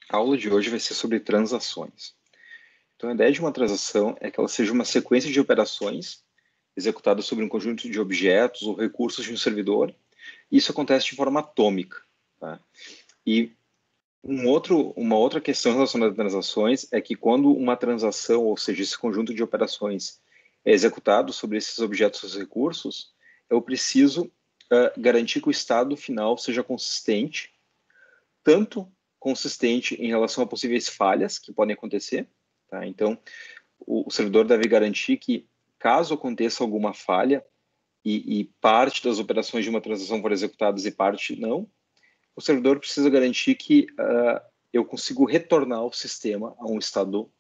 A aula de hoje vai ser sobre transações. Então, a ideia de uma transação é que ela seja uma sequência de operações executadas sobre um conjunto de objetos ou recursos de um servidor. Isso acontece de forma atômica. Tá? E uma outra questão relacionada a transações é que quando uma transação, ou seja, esse conjunto de operações, é executado sobre esses objetos ou recursos, eu preciso garantir que o estado final seja consistente, tanto consistente em relação a possíveis falhas que podem acontecer. Tá? Então, o servidor deve garantir que, caso aconteça alguma falha e parte das operações de uma transação foram executadas e parte não, o servidor precisa garantir que eu consigo retornar o sistema a um estado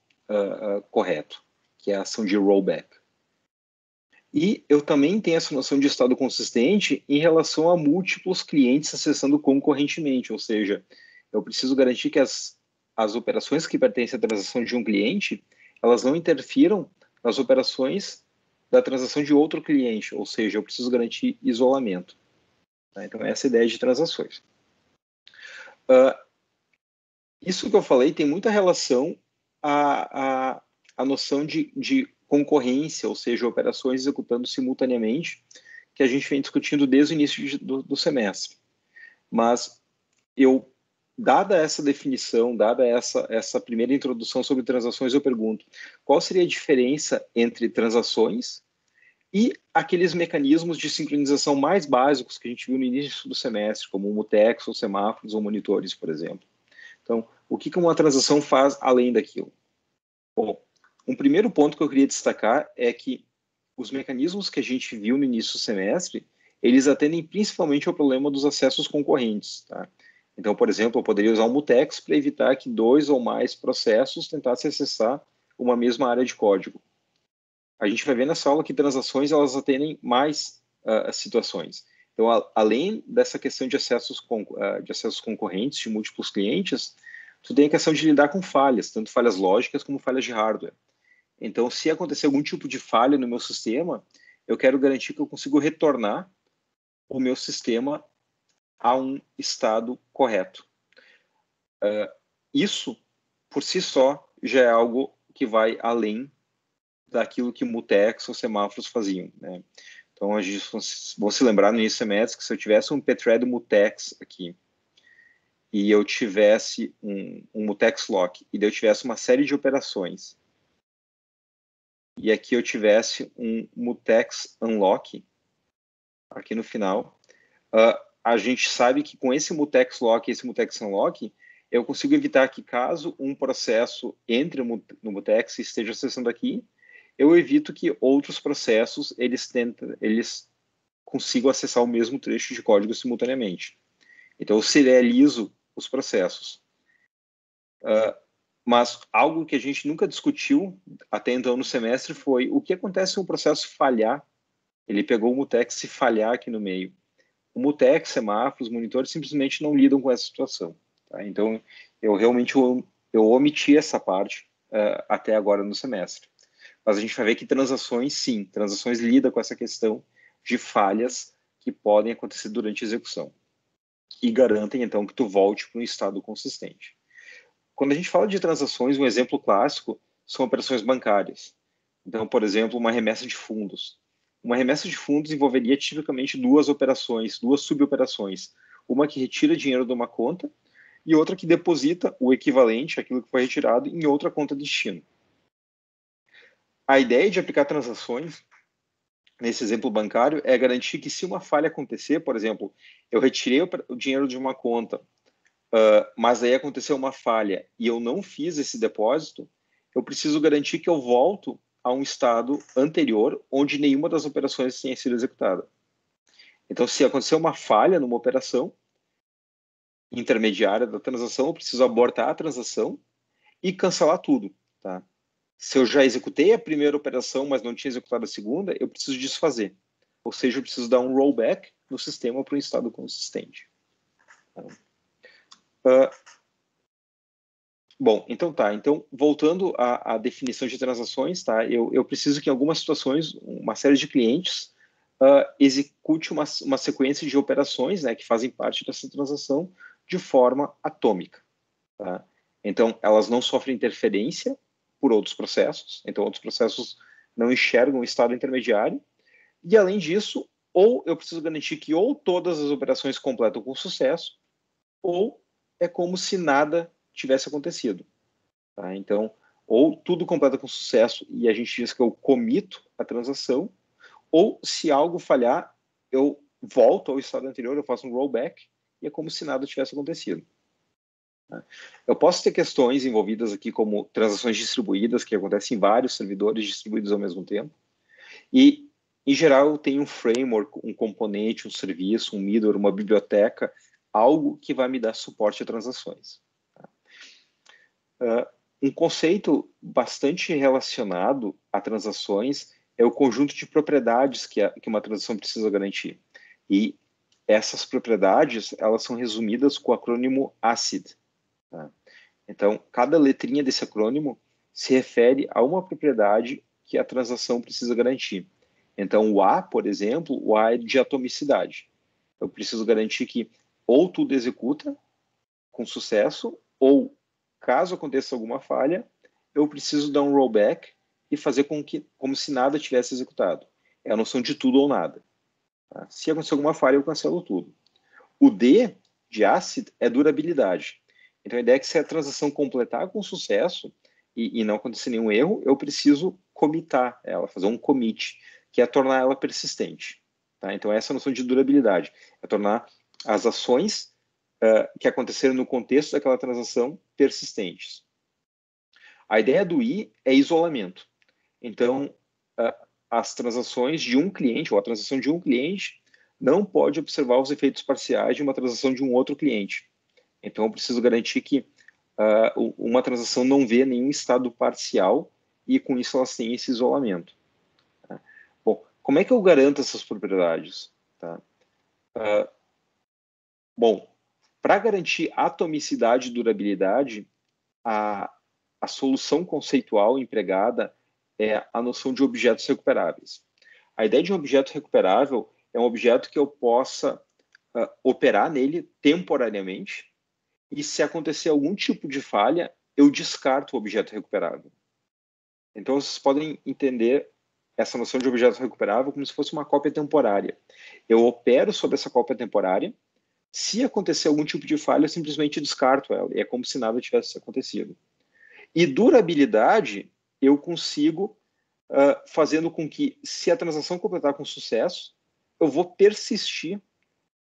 correto, que é a ação de rollback. E eu também tenho essa noção de estado consistente em relação a múltiplos clientes acessando concorrentemente, ou seja, eu preciso garantir que as operações que pertencem à transação de um cliente, elas não interfiram nas operações da transação de outro cliente, ou seja, eu preciso garantir isolamento. Tá? Então, essa é a ideia de transações. Isso que eu falei tem muita relação à noção de concorrência, ou seja, operações executando simultaneamente, que a gente vem discutindo desde o início do semestre. Mas dada essa definição, dada essa primeira introdução sobre transações, eu pergunto, qual seria a diferença entre transações e aqueles mecanismos de sincronização mais básicos que a gente viu no início do semestre, como o mutex, ou semáforos, ou monitores, por exemplo? Então, o que uma transação faz além daquilo? Bom, um primeiro ponto que eu queria destacar é que os mecanismos que a gente viu no início do semestre, eles atendem principalmente ao problema dos acessos concorrentes. Tá? Então, por exemplo, eu poderia usar o mutex para evitar que dois ou mais processos tentassem acessar uma mesma área de código. A gente vai ver nessa aula que transações elas atendem mais situações. Então, além dessa questão de acessos concorrentes de múltiplos clientes, tu tem a questão de lidar com falhas, tanto falhas lógicas como falhas de hardware. Então, se acontecer algum tipo de falha no meu sistema, eu quero garantir que eu consigo retornar o meu sistema a um estado correto. Isso, por si só, já é algo que vai além daquilo que mutex ou semáforos faziam. Né? Então, a gente vou se lembrar no início do semestre que se eu tivesse um pthread mutex aqui e eu tivesse um mutex lock e eu tivesse uma série de operações e aqui eu tivesse um mutex unlock aqui no final, a gente sabe que com esse mutex lock e esse mutex unlock, eu consigo evitar que caso um processo entre no mutex e esteja acessando aqui, eu evito que outros processos eles consigam acessar o mesmo trecho de código simultaneamente. Então, eu serializo os processos. Mas algo que a gente nunca discutiu até então no semestre foi o que acontece se um processo falhar. Ele pegou o mutex e falhar aqui no meio. O mutex, semáforos, monitores simplesmente não lidam com essa situação. Tá? Então, eu realmente eu omiti essa parte até agora no semestre. Mas a gente vai ver que transações, sim, transações lidam com essa questão de falhas que podem acontecer durante a execução e garantem, então, que tu volte para um estado consistente. Quando a gente fala de transações, um exemplo clássico são operações bancárias. Então, por exemplo, uma remessa de fundos. Uma remessa de fundos envolveria tipicamente duas operações, duas suboperações. Uma que retira dinheiro de uma conta e outra que deposita o equivalente, aquilo que foi retirado, em outra conta de destino. A ideia de aplicar transações nesse exemplo bancário é garantir que se uma falha acontecer, por exemplo, eu retirei o dinheiro de uma conta, mas aí aconteceu uma falha e eu não fiz esse depósito, eu preciso garantir que eu volto a um estado anterior onde nenhuma das operações tenha sido executada. Então, se acontecer uma falha numa operação intermediária da transação, eu preciso abortar a transação e cancelar tudo. Tá? Se eu já executei a primeira operação, mas não tinha executado a segunda, eu preciso desfazer. Ou seja, eu preciso dar um rollback no sistema para um estado consistente. Bom, então tá. Então, voltando à definição de transações, tá? Eu preciso que em algumas situações, uma série de clientes execute uma sequência de operações, né, que fazem parte dessa transação de forma atômica. Tá? Então, elas não sofrem interferência por outros processos, então outros processos não enxergam o estado intermediário, e além disso, ou eu preciso garantir que ou todas as operações completam com sucesso, ou é como se nada tivesse acontecido. Tá? Então, ou tudo completa com sucesso e a gente diz que eu comito a transação, ou se algo falhar, eu volto ao estado anterior, eu faço um rollback e é como se nada tivesse acontecido. Eu posso ter questões envolvidas aqui como transações distribuídas, que acontecem em vários servidores distribuídos ao mesmo tempo. E, em geral, eu tenho um framework, um componente, um serviço, um middleware, uma biblioteca, algo que vai me dar suporte a transações. Um conceito bastante relacionado a transações é o conjunto de propriedades que uma transação precisa garantir. E essas propriedades, elas são resumidas com o acrônimo ACID. Tá? Então, cada letrinha desse acrônimo se refere a uma propriedade que a transação precisa garantir. Então, o A, por exemplo, o A é de atomicidade. Eu preciso garantir que ou tudo executa com sucesso, ou, caso aconteça alguma falha, eu preciso dar um rollback e fazer como se nada tivesse executado. É a noção de tudo ou nada. Tá? Se acontecer alguma falha, eu cancelo tudo. O D, de ACID, é durabilidade. Então, a ideia é que se a transação completar com sucesso e não acontecer nenhum erro, eu preciso commitar ela, fazer um commit, que é tornar ela persistente. Tá? Então, essa é a noção de durabilidade. É tornar as ações que aconteceram no contexto daquela transação persistentes. A ideia do I é isolamento. Então, as transações de um cliente, ou a transação de um cliente, não pode observar os efeitos parciais de uma transação de um outro cliente. Então, eu preciso garantir que uma transação não vê nenhum estado parcial e, com isso, elas têm esse isolamento. Tá? Bom, como é que eu garanto essas propriedades? Tá? Bom, para garantir atomicidade e durabilidade, a solução conceitual empregada é a noção de objetos recuperáveis. A ideia de um objeto recuperável é um objeto que eu possa operar nele temporariamente e, se acontecer algum tipo de falha, eu descarto o objeto recuperável. Então, vocês podem entender essa noção de objeto recuperável como se fosse uma cópia temporária. Eu opero sobre essa cópia temporária. Se acontecer algum tipo de falha, eu simplesmente descarto ela. E é como se nada tivesse acontecido. E durabilidade, eu consigo fazendo com que, se a transação completar com sucesso, eu vou persistir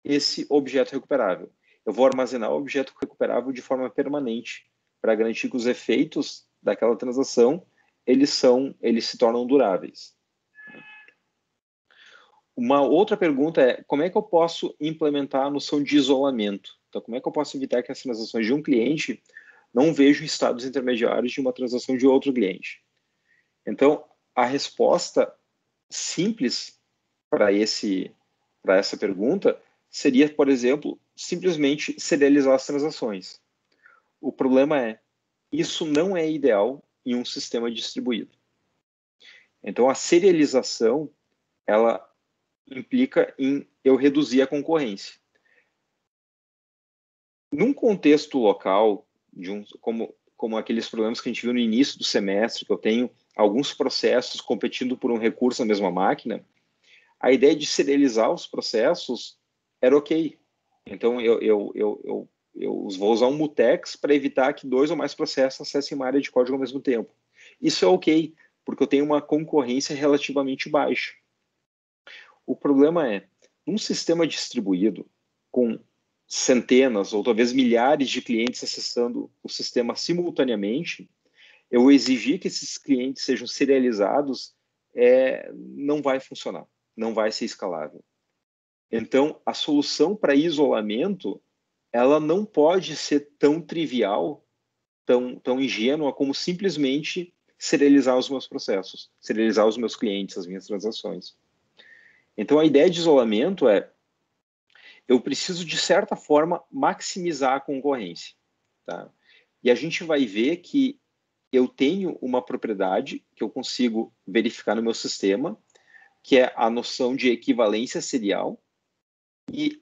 esse objeto recuperável. Eu vou armazenar o objeto recuperável de forma permanente para garantir que os efeitos daquela transação eles se tornam duráveis. Uma outra pergunta é como é que eu posso implementar a noção de isolamento? Então, como é que eu posso evitar que as transações de um cliente não vejam estados intermediários de uma transação de outro cliente? Então, a resposta simples para essa pergunta seria, por exemplo, simplesmente serializar as transações. O problema é, isso não é ideal em um sistema distribuído. Então, a serialização, ela implica em eu reduzir a concorrência. Num contexto local, como aqueles problemas que a gente viu no início do semestre, que eu tenho alguns processos competindo por um recurso na mesma máquina, a ideia de serializar os processos era ok. Então, eu vou usar um mutex para evitar que 2 ou mais processos acessem uma área de código ao mesmo tempo. Isso é ok, porque eu tenho uma concorrência relativamente baixa. O problema é, num sistema distribuído, com centenas ou talvez milhares de clientes acessando o sistema simultaneamente, eu exigir que esses clientes sejam serializados não vai funcionar, não vai ser escalável. Então, a solução para isolamento, ela não pode ser tão trivial, tão ingênua como simplesmente serializar os meus processos, serializar os meus clientes, as minhas transações. Então, a ideia de isolamento é eu preciso, de certa forma, maximizar a concorrência. Tá? E a gente vai ver que eu tenho uma propriedade que eu consigo verificar no meu sistema, que é a noção de equivalência serial. E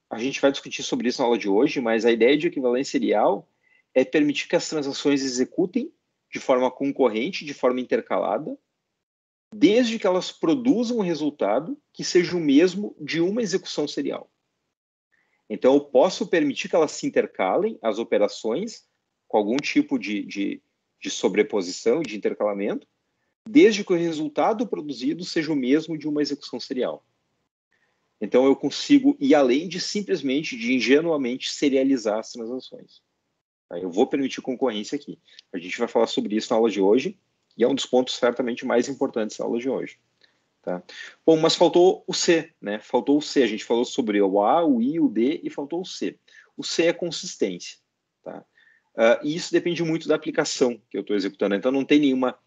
a gente vai discutir sobre isso na aula de hoje, mas a ideia de equivalência serial é permitir que as transações executem de forma concorrente, de forma intercalada, desde que elas produzam um resultado que seja o mesmo de uma execução serial. Então, eu posso permitir que elas se intercalem, as operações, com algum tipo de sobreposição, de intercalamento, desde que o resultado produzido seja o mesmo de uma execução serial. Então, eu consigo ir além de simplesmente, de ingenuamente, serializar as transações. Eu vou permitir concorrência aqui. A gente vai falar sobre isso na aula de hoje, e é um dos pontos certamente mais importantes da aula de hoje. Tá? Bom, mas faltou o C, né? Faltou o C. A gente falou sobre o A, o I, o D e faltou o C. O C é consistência. Tá? E isso depende muito da aplicação que eu estou executando. Então, não tem nenhuma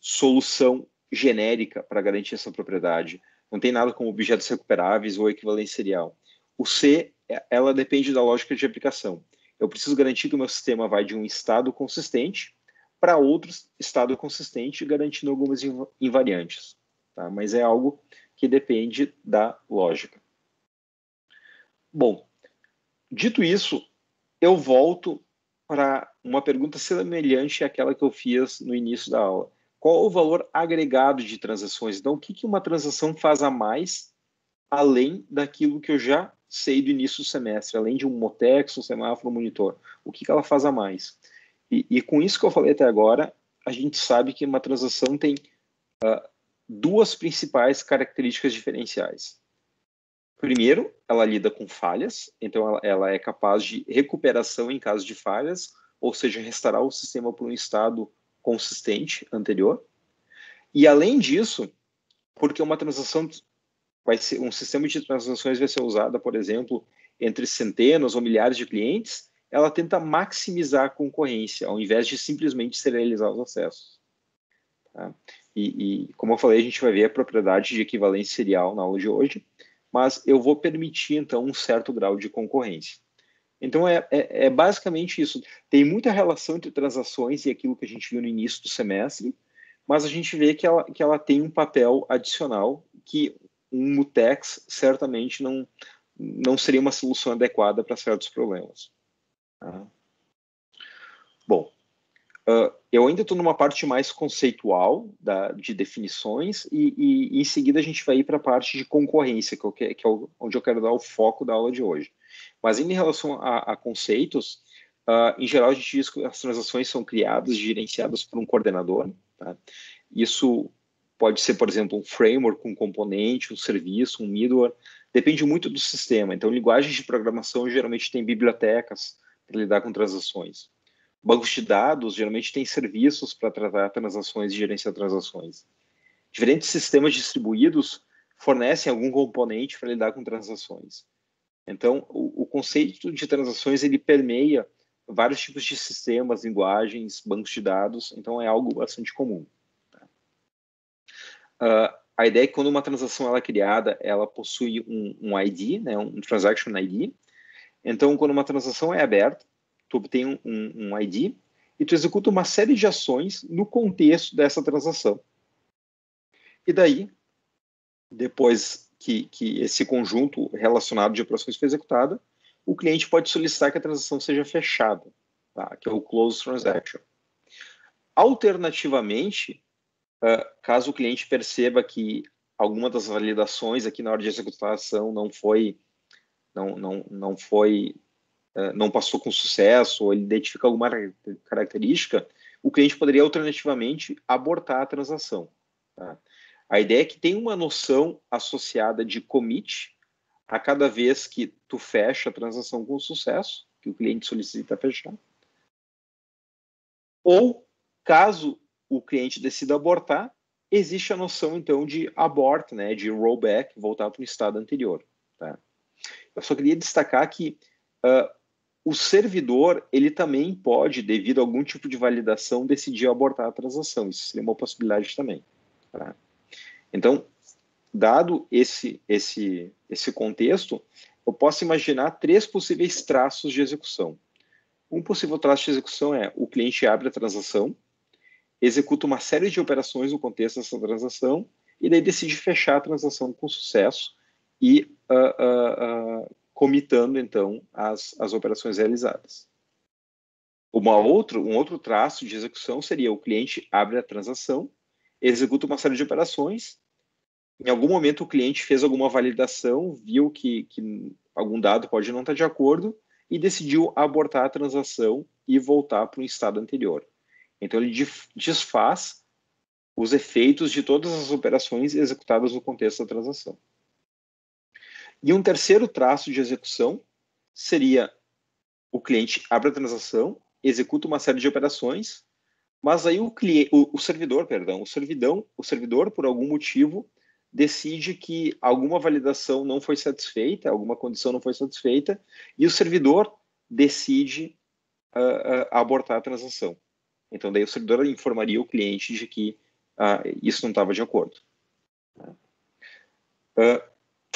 solução genérica para garantir essa propriedade. Não tem nada como objetos recuperáveis ou equivalência serial. O C, ela depende da lógica de aplicação. Eu preciso garantir que o meu sistema vai de um estado consistente para outro estado consistente, garantindo algumas invariantes. Tá? Mas é algo que depende da lógica. Bom, dito isso, eu volto para uma pergunta semelhante àquela que eu fiz no início da aula. Qual o valor agregado de transações? Então, o que uma transação faz a mais, além daquilo que eu já sei do início do semestre, além de um motex, um semáforo, um monitor? O que ela faz a mais? E com isso que eu falei até agora, a gente sabe que uma transação tem duas principais características diferenciais. Primeiro, ela lida com falhas, então ela é capaz de recuperação em caso de falhas, ou seja, restaurar o sistema para um estado consistente anterior. E além disso, porque uma transação um sistema de transações vai ser usada, por exemplo, entre centenas ou milhares de clientes, ela tenta maximizar a concorrência, ao invés de simplesmente serializar os acessos. Tá? E como eu falei, a gente vai ver a propriedade de equivalência serial na aula de hoje, mas eu vou permitir, então, um certo grau de concorrência. Então, é basicamente isso. Tem muita relação entre transações e aquilo que a gente viu no início do semestre, mas a gente vê que ela tem um papel adicional que um mutex certamente não seria uma solução adequada para certos problemas. Tá? Bom, eu ainda estou numa parte mais conceitual de definições e em seguida a gente vai ir para a parte de concorrência, que é onde eu quero dar o foco da aula de hoje. Mas em relação a conceitos, em geral a gente diz que as transações são criadas e gerenciadas por um coordenador. Tá? Isso pode ser, por exemplo, um framework, um componente, um serviço, um middleware. Depende muito do sistema. Então, linguagens de programação geralmente têm bibliotecas para lidar com transações. Bancos de dados geralmente têm serviços para tratar transações e gerenciar transações. Diferentes sistemas distribuídos fornecem algum componente para lidar com transações. Então, o conceito de transações ele permeia vários tipos de sistemas, linguagens, bancos de dados. Então, é algo bastante comum. A ideia é que quando uma transação ela é criada, ela possui um ID, né, um Transaction ID. Então, quando uma transação é aberta, tu obtém um ID e tu executa uma série de ações no contexto dessa transação. E daí, depois que esse conjunto relacionado de operações foi executado, o cliente pode solicitar que a transação seja fechada, tá? Que é o Close Transaction. Alternativamente, caso o cliente perceba que alguma das validações aqui na hora de executar a ação não passou com sucesso, ou ele identifica alguma característica, o cliente poderia alternativamente abortar a transação. Tá? A ideia é que tem uma noção associada de commit a cada vez que tu fecha a transação com sucesso, que o cliente solicita fechar. Ou, caso o cliente decida abortar, existe a noção, então, de abort, né, de rollback, voltar para o estado anterior. Tá? Eu só queria destacar que o servidor, ele também pode, devido a algum tipo de validação, decidir abortar a transação. Isso seria uma possibilidade também. Tá? Então, dado esse contexto, eu posso imaginar 3 possíveis traços de execução. Um possível traço de execução é o cliente abre a transação, executa uma série de operações no contexto dessa transação e daí decide fechar a transação com sucesso e comitando, então, as operações realizadas. Um outro traço de execução seria o cliente abre a transação, executa uma série de operações, em algum momento o cliente fez alguma validação, viu que algum dado pode não estar de acordo e decidiu abortar a transação e voltar para o estado anterior. Então, ele desfaz os efeitos de todas as operações executadas no contexto da transação. E um terceiro traço de execução seria o cliente abre a transação, executa uma série de operações, mas aí o servidor, por algum motivo, decide que alguma validação não foi satisfeita, alguma condição não foi satisfeita, e o servidor decide abortar a transação. Então, daí o servidor informaria o cliente de que isso não estava de acordo.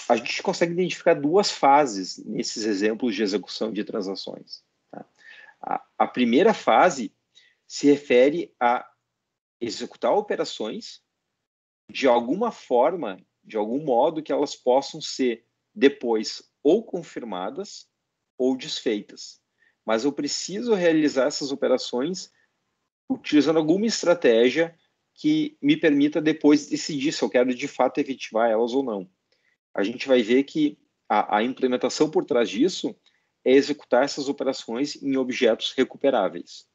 A gente consegue identificar duas fases nesses exemplos de execução de transações. Tá? A primeira fase se refere a executar operações de alguma forma, de algum modo que elas possam ser depois ou confirmadas ou desfeitas. Mas eu preciso realizar essas operações utilizando alguma estratégia que me permita depois decidir se eu quero de fato efetivar elas ou não. A gente vai ver que a implementação por trás disso é executar essas operações em objetos recuperáveis,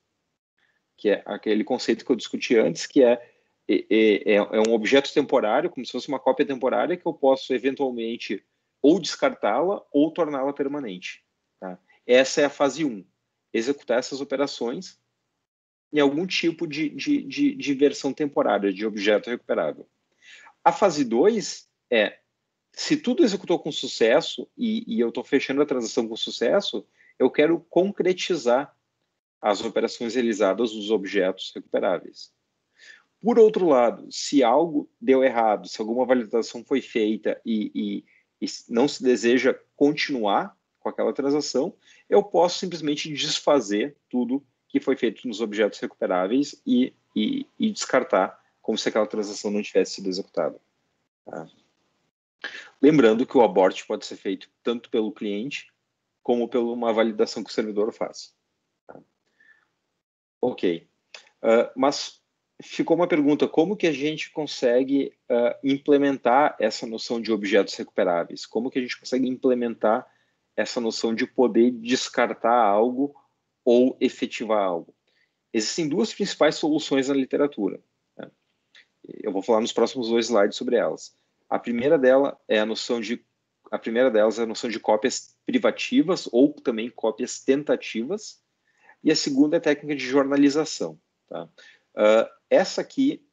que é aquele conceito que eu discuti antes, que é um objeto temporário, como se fosse uma cópia temporária, que eu posso eventualmente ou descartá-la ou torná-la permanente. Tá? Essa é a fase 1, executar essas operações em algum tipo de versão temporária, de objeto recuperável. A fase 2 é, se tudo executou com sucesso e eu estou fechando a transação com sucesso, eu quero concretizar as operações realizadas dos objetos recuperáveis. Por outro lado, se algo deu errado, se alguma validação foi feita e não se deseja continuar com aquela transação, eu posso simplesmente desfazer tudo que foi feito nos objetos recuperáveis e descartar como se aquela transação não tivesse sido executada. Tá? Lembrando que o abort pode ser feito tanto pelo cliente como por uma validação que o servidor faz. Tá? Ok. Mas ficou uma pergunta, como que a gente consegue implementar essa noção de objetos recuperáveis? Como que a gente consegue implementar essa noção de poder descartar algo ou efetivar algo? Existem duas principais soluções na literatura. Né? Eu vou falar nos próximos 2 slides sobre elas. A primeira delas é a noção de cópias privativas ou também cópias tentativas, e a segunda é a técnica de jornalização. Tá? Essa aqui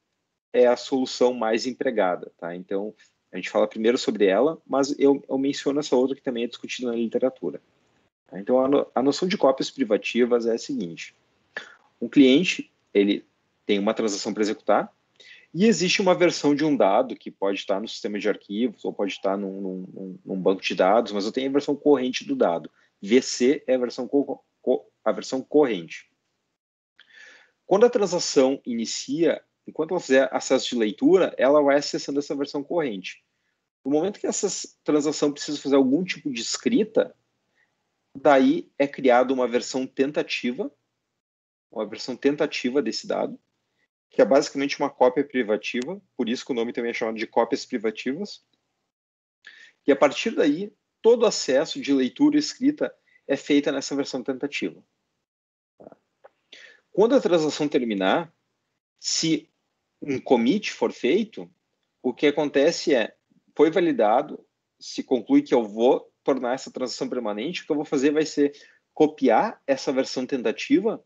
é a solução mais empregada. Tá? Então, a gente fala primeiro sobre ela, mas eu menciono essa outra que também é discutida na literatura. Tá? Então, a noção de cópias privativas é a seguinte. Um cliente, ele tem uma transação para executar, e existe uma versão de um dado que pode estar no sistema de arquivos ou pode estar num banco de dados, mas eu tenho a versão corrente do dado. VC é a versão corrente. Quando a transação inicia, enquanto ela fizer acesso de leitura, ela vai acessando essa versão corrente. No momento que essa transação precisa fazer algum tipo de escrita, daí é criada uma versão tentativa desse dado, que é basicamente uma cópia privativa, por isso que o nome também é chamado de cópias privativas. E a partir daí, todo acesso de leitura e escrita é feita nessa versão tentativa. Quando a transação terminar, se um commit for feito, o que acontece é, foi validado, se conclui que eu vou tornar essa transação permanente, o que eu vou fazer vai ser copiar essa versão tentativa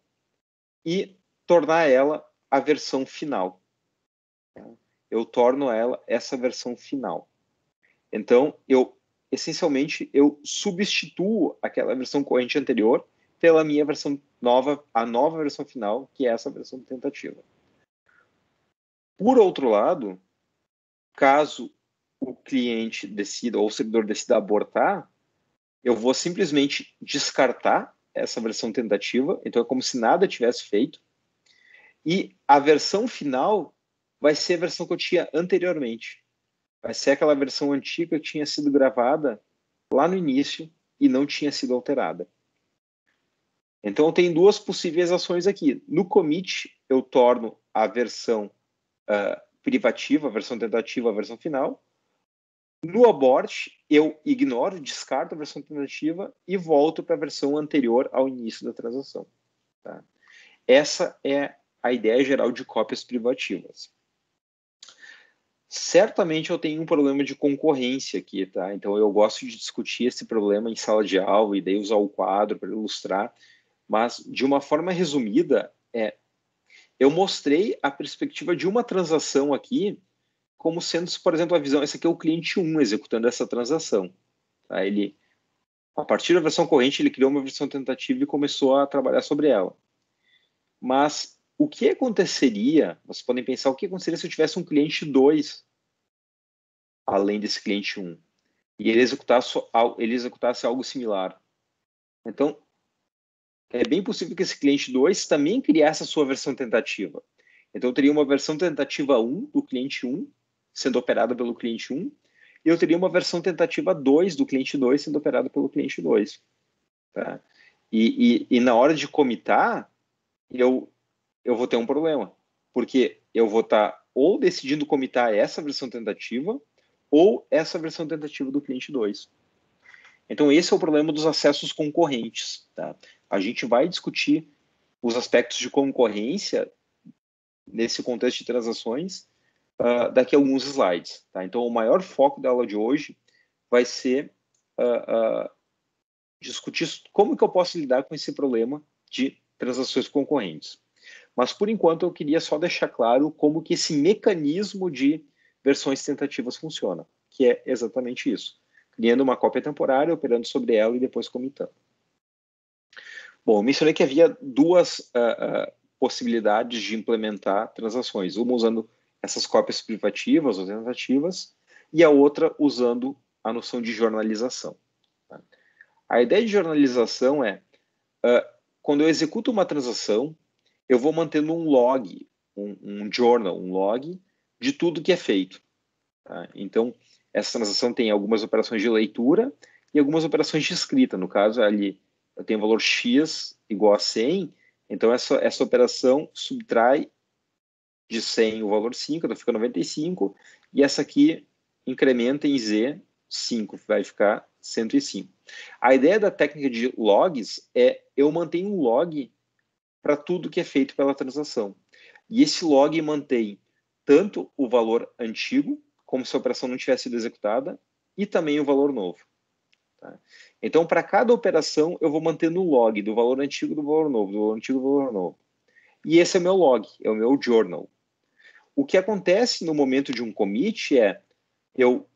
e tornar ela a versão final. Eu torno ela essa versão final. Então, essencialmente, eu substituo aquela versão corrente anterior pela minha versão nova, a nova versão final, que é essa versão tentativa. Por outro lado, caso o cliente decida, ou o servidor decida abortar, eu vou simplesmente descartar essa versão tentativa, então é como se nada tivesse feito, e a versão final vai ser a versão que eu tinha anteriormente. Vai ser aquela versão antiga que tinha sido gravada lá no início e não tinha sido alterada. Então, eu tenho duas possíveis ações aqui. No commit, eu torno a versão privativa, a versão tentativa, a versão final. No abort, eu ignoro, descarto a versão tentativa e volto para a versão anterior ao início da transação. Tá? Essa é a ideia geral de cópias privativas. Certamente eu tenho um problema de concorrência aqui, tá? Então eu gosto de discutir esse problema em sala de aula e daí usar o quadro para ilustrar, mas de uma forma resumida, eu mostrei a perspectiva de uma transação aqui como sendo, por exemplo, a visão, esse aqui é o cliente 1 executando essa transação. Tá? Ele, a partir da versão corrente, ele criou uma versão tentativa e começou a trabalhar sobre ela. Mas o que aconteceria, vocês podem pensar, o que aconteceria se eu tivesse um cliente 2, além desse cliente 1, e ele executasse algo similar? Então, é bem possível que esse cliente 2 também criasse a sua versão tentativa. Então, eu teria uma versão tentativa 1 do cliente 1, sendo operada pelo cliente 1, e eu teria uma versão tentativa 2 do cliente 2 sendo operada pelo cliente 2. Tá? E na hora de comitar, eu vou ter um problema, porque eu vou estar ou decidindo comitar essa versão tentativa ou essa versão tentativa do cliente 2. Então, esse é o problema dos acessos concorrentes. Tá? A gente vai discutir os aspectos de concorrência nesse contexto de transações daqui a alguns slides. Tá? Então, o maior foco da aula de hoje vai ser discutir como que eu posso lidar com esse problema de transações concorrentes. Mas, por enquanto, eu queria só deixar claro como que esse mecanismo de versões tentativas funciona, que é exatamente isso. Criando uma cópia temporária, operando sobre ela e depois comitando. Bom, eu mencionei que havia duas possibilidades de implementar transações. Uma usando essas cópias privativas ou tentativas e a outra usando a noção de jornalização. Tá? A ideia de jornalização é, quando eu executo uma transação, eu vou mantendo um log, um journal, um log de tudo que é feito. Tá? Então, essa transação tem algumas operações de leitura e algumas operações de escrita. No caso, ali eu tenho o valor x igual a 100, então essa operação subtrai de 100 o valor 5, então fica 95, e essa aqui incrementa em z 5, vai ficar 105. A ideia da técnica de logs é eu mantenho um log para tudo que é feito pela transação. E esse log mantém tanto o valor antigo, como se a operação não tivesse sido executada, e também o valor novo. Tá? Então, para cada operação, eu vou mantendo um log do valor antigo do valor novo, do valor antigo do valor novo. E esse é o meu log, é o meu journal. O que acontece no momento de um commit é eu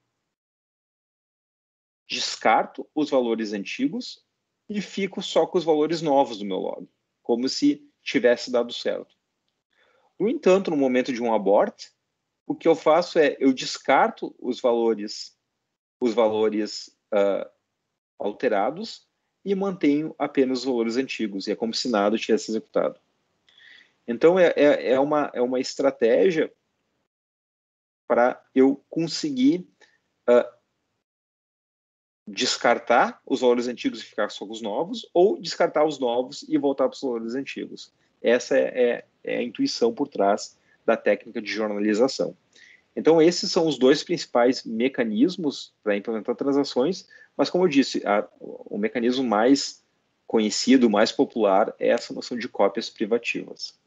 descarto os valores antigos e fico só com os valores novos do meu log, como se tivesse dado certo. No entanto, no momento de um abort, o que eu faço é eu descarto os valores alterados e mantenho apenas os valores antigos. E é como se nada tivesse executado. Então, é uma estratégia para eu conseguir descartar os valores antigos e ficar só com os novos, ou descartar os novos e voltar para os valores antigos. Essa é a intuição por trás da técnica de jornalização. Então, esses são os dois principais mecanismos para implementar transações, mas, como eu disse, o mecanismo mais conhecido, mais popular, é essa noção de cópias privativas.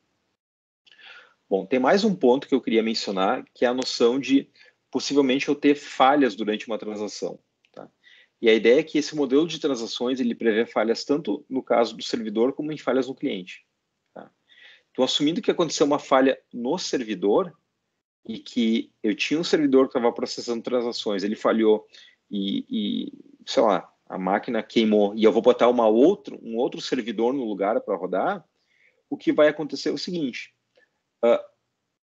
Bom, tem mais um ponto que eu queria mencionar, que é a noção de, possivelmente, eu ter falhas durante uma transação. Tá? E a ideia é que esse modelo de transações, ele prevê falhas tanto no caso do servidor, como em falhas no cliente. Tá? Então, assumindo que aconteceu uma falha no servidor, e que eu tinha um servidor que estava processando transações, ele falhou e, sei lá, a máquina queimou e eu vou botar um outro servidor no lugar para rodar, o que vai acontecer é o seguinte,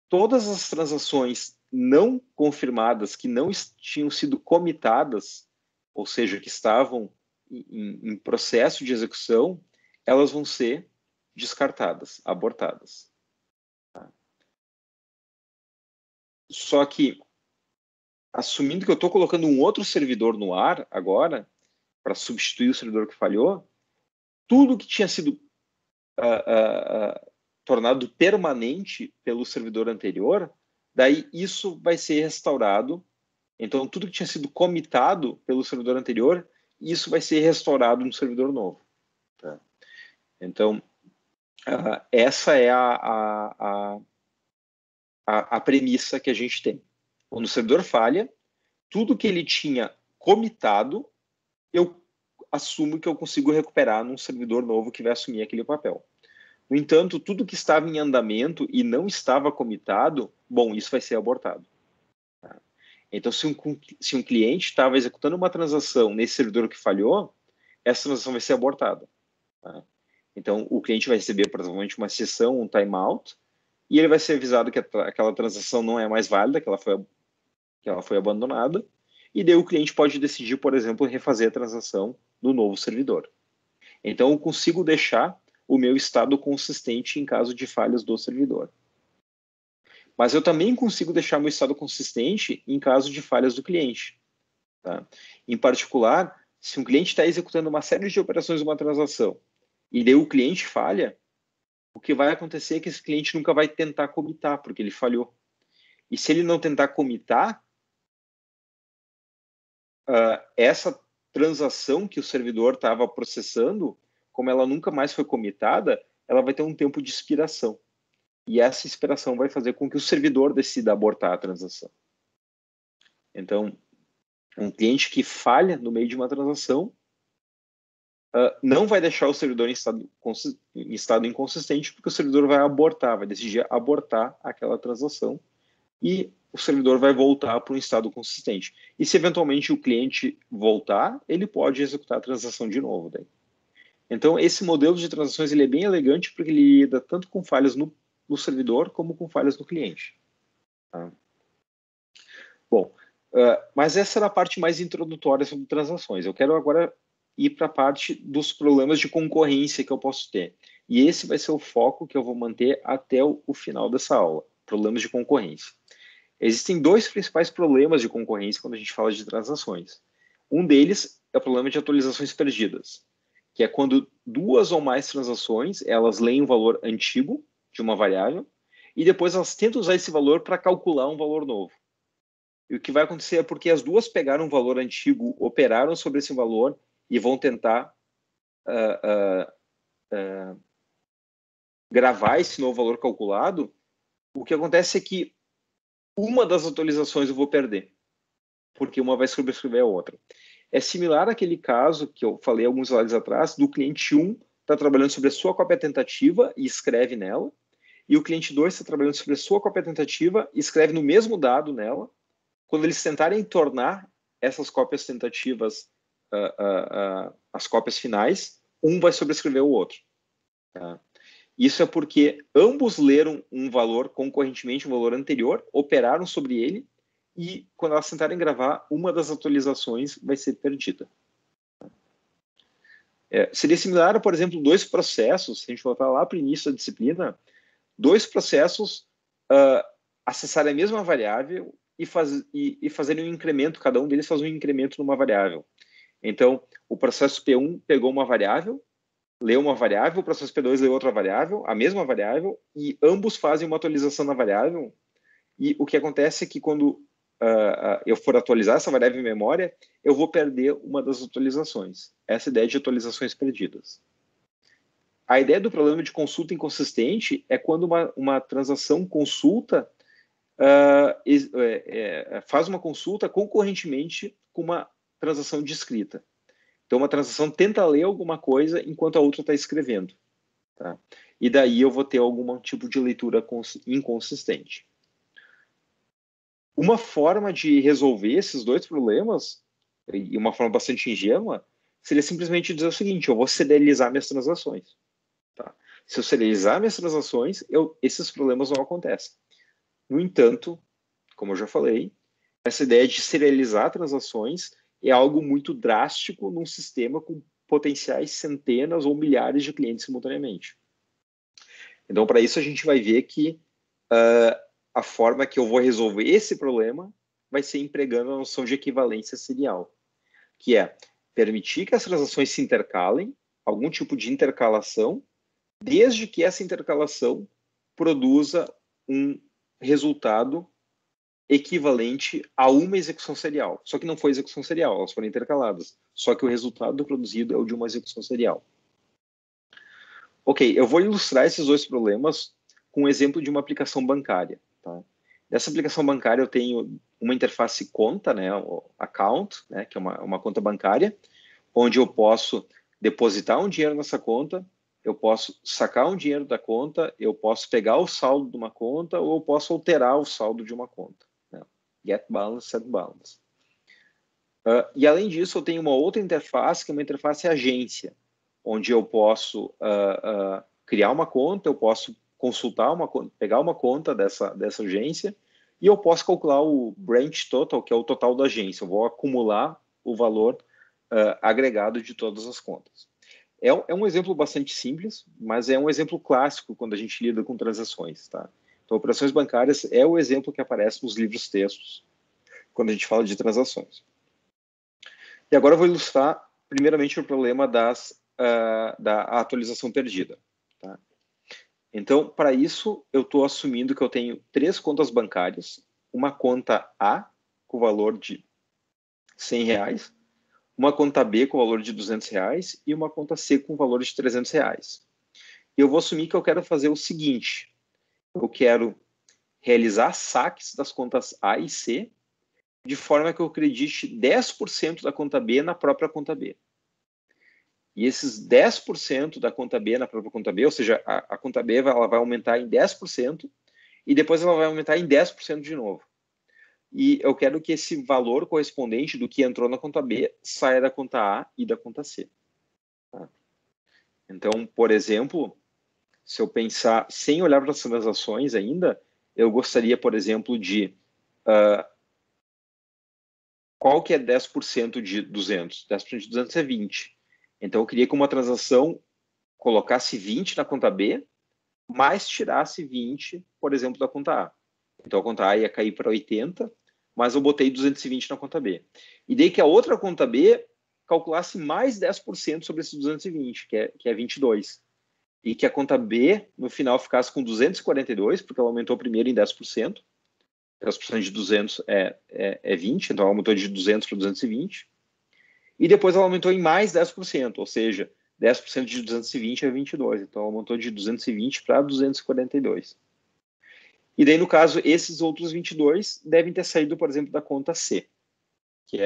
todas as transações não confirmadas, que não tinham sido comitadas, ou seja, que estavam em processo de execução, elas vão ser descartadas, abortadas. Só que, assumindo que eu estou colocando um outro servidor no ar agora, para substituir o servidor que falhou, tudo que tinha sido tornado permanente pelo servidor anterior, daí isso vai ser restaurado. Então, tudo que tinha sido comitado pelo servidor anterior, isso vai ser restaurado no servidor novo. Tá? Então, essa é a premissa que a gente tem. Quando o servidor falha, tudo que ele tinha comitado, eu assumo que eu consigo recuperar num servidor novo que vai assumir aquele papel. No entanto, tudo que estava em andamento e não estava comitado, bom, isso vai ser abortado. Tá? Então, se um cliente estava executando uma transação nesse servidor que falhou, essa transação vai ser abortada. Tá? Então, o cliente vai receber, provavelmente, uma sessão, um timeout, e ele vai ser avisado que aquela transação não é mais válida, que ela foi abandonada, e daí o cliente pode decidir, por exemplo, refazer a transação no novo servidor. Então, eu consigo deixar o meu estado consistente em caso de falhas do servidor. Mas eu também consigo deixar meu estado consistente em caso de falhas do cliente. Tá? Em particular, se um cliente está executando uma série de operações de uma transação e daí o cliente falha, o que vai acontecer é que esse cliente nunca vai tentar comitar, porque ele falhou. E se ele não tentar comitar, essa transação que o servidor estava processando, como ela nunca mais foi comitada, ela vai ter um tempo de expiração. E essa expiração vai fazer com que o servidor decida abortar a transação. Então, um cliente que falha no meio de uma transação não vai deixar o servidor em estado inconsistente, porque o servidor vai abortar, vai decidir abortar aquela transação e o servidor vai voltar para um estado consistente. E se eventualmente o cliente voltar, ele pode executar a transação de novo. Daí. Então, esse modelo de transações ele é bem elegante porque ele lida tanto com falhas no servidor como com falhas no cliente. Tá? Bom, mas essa era a parte mais introdutória sobre transações. Eu quero agora ir para a parte dos problemas de concorrência que eu posso ter. E esse vai ser o foco que eu vou manter até o final dessa aula, problemas de concorrência. Existem dois principais problemas de concorrência quando a gente fala de transações. Um deles é o problema de atualizações perdidas, que é quando duas ou mais transações, elas leem um valor antigo de uma variável e depois elas tentam usar esse valor para calcular um valor novo. E o que vai acontecer é porque as duas pegaram um valor antigo, operaram sobre esse valor e vão tentar gravar esse novo valor calculado, o que acontece é que uma das atualizações eu vou perder, porque uma vai sobrescrever a outra. É similar àquele caso que eu falei alguns slides atrás, do cliente 1 está trabalhando sobre a sua cópia tentativa e escreve nela, e o cliente 2 está trabalhando sobre a sua cópia tentativa e escreve no mesmo dado nela. Quando eles tentarem tornar essas cópias tentativas as cópias finais, um vai sobrescrever o outro. Tá? Isso é porque ambos leram um valor concorrentemente, um valor anterior, operaram sobre ele, e quando elas tentarem gravar, uma das atualizações vai ser perdida. Seria similar, por exemplo, dois processos, se a gente voltar lá para o início da disciplina, dois processos acessarem a mesma variável e fazerem um incremento, cada um deles faz um incremento numa variável. Então, o processo P1 pegou uma variável, leu uma variável, o processo P2 leu outra variável, a mesma variável, e ambos fazem uma atualização na variável, e o que acontece é que quando eu for atualizar essa variável em memória, eu vou perder uma das atualizações. Essa é a ideia de atualizações perdidas. A ideia do problema de consulta inconsistente é quando uma transação consulta, faz uma consulta concorrentemente com uma transação descrita. Então, uma transação tenta ler alguma coisa enquanto a outra está escrevendo. Tá? E daí eu vou ter algum tipo de leitura inconsistente. Uma forma de resolver esses dois problemas, e uma forma bastante ingênua, seria simplesmente dizer o seguinte: eu vou serializar minhas transações. Tá? Se eu serializar minhas transações, esses problemas não acontecem. No entanto, como eu já falei, essa ideia de serializar transações é algo muito drástico num sistema com potenciais centenas ou milhares de clientes simultaneamente. Então, para isso, a gente vai ver que a forma que eu vou resolver esse problema vai ser empregando a noção de equivalência serial, que é permitir que as transações se intercalem, algum tipo de intercalação, desde que essa intercalação produza um resultado equivalente a uma execução serial. Só que não foi execução serial, elas foram intercaladas. Só que o resultado produzido é o de uma execução serial. Ok, eu vou ilustrar esses dois problemas com um exemplo de uma aplicação bancária. Tá? Nessa aplicação bancária eu tenho uma interface conta, né, o account, né, que é uma conta bancária, onde eu posso depositar um dinheiro nessa conta, eu posso sacar um dinheiro da conta, eu posso pegar o saldo de uma conta ou eu posso alterar o saldo de uma conta. Né? Get balance, set balance. E além disso, eu tenho uma outra interface, que é uma interface agência, onde eu posso criar uma conta, eu posso consultar uma conta, pegar uma conta dessa agência e eu posso calcular o branch total, que é o total da agência. Eu vou acumular o valor agregado de todas as contas. É um exemplo bastante simples, mas é um exemplo clássico quando a gente lida com transações. Tá? Então, operações bancárias é o exemplo que aparece nos livros textos quando a gente fala de transações. E agora eu vou ilustrar, primeiramente, o problema da atualização perdida. Tá? Então, para isso, eu estou assumindo que eu tenho 3 contas bancárias, uma conta A com o valor de R$100, uma conta B com o valor de R$200 e uma conta C com o valor de R$300. E eu vou assumir que eu quero fazer o seguinte, eu quero realizar saques das contas A e C de forma que eu acredite 10% da conta B na própria conta B. E esses 10% da conta B na própria conta B, ou seja, a conta B ela vai aumentar em 10% e depois ela vai aumentar em 10% de novo. E eu quero que esse valor correspondente do que entrou na conta B saia da conta A e da conta C. Tá? Então, por exemplo, se eu pensar sem olhar para as transações ainda, eu gostaria, por exemplo, de... qual que é 10% de 200? 10% de 200 é 20. Então, eu queria que uma transação colocasse 20 na conta B, mas tirasse 20, por exemplo, da conta A. Então, a conta A ia cair para 80, mas eu botei 220 na conta B. E daí que a outra conta B calculasse mais 10% sobre esses 220, que é 22. E que a conta B, no final, ficasse com 242, porque ela aumentou primeiro em 10%. 10% de 200 é 20, então ela aumentou de 200 para 220. E depois ela aumentou em mais 10%, ou seja, 10% de 220 é 22. Então ela aumentou de 220 para 242. E daí, no caso, esses outros 22 devem ter saído, por exemplo, da conta C, que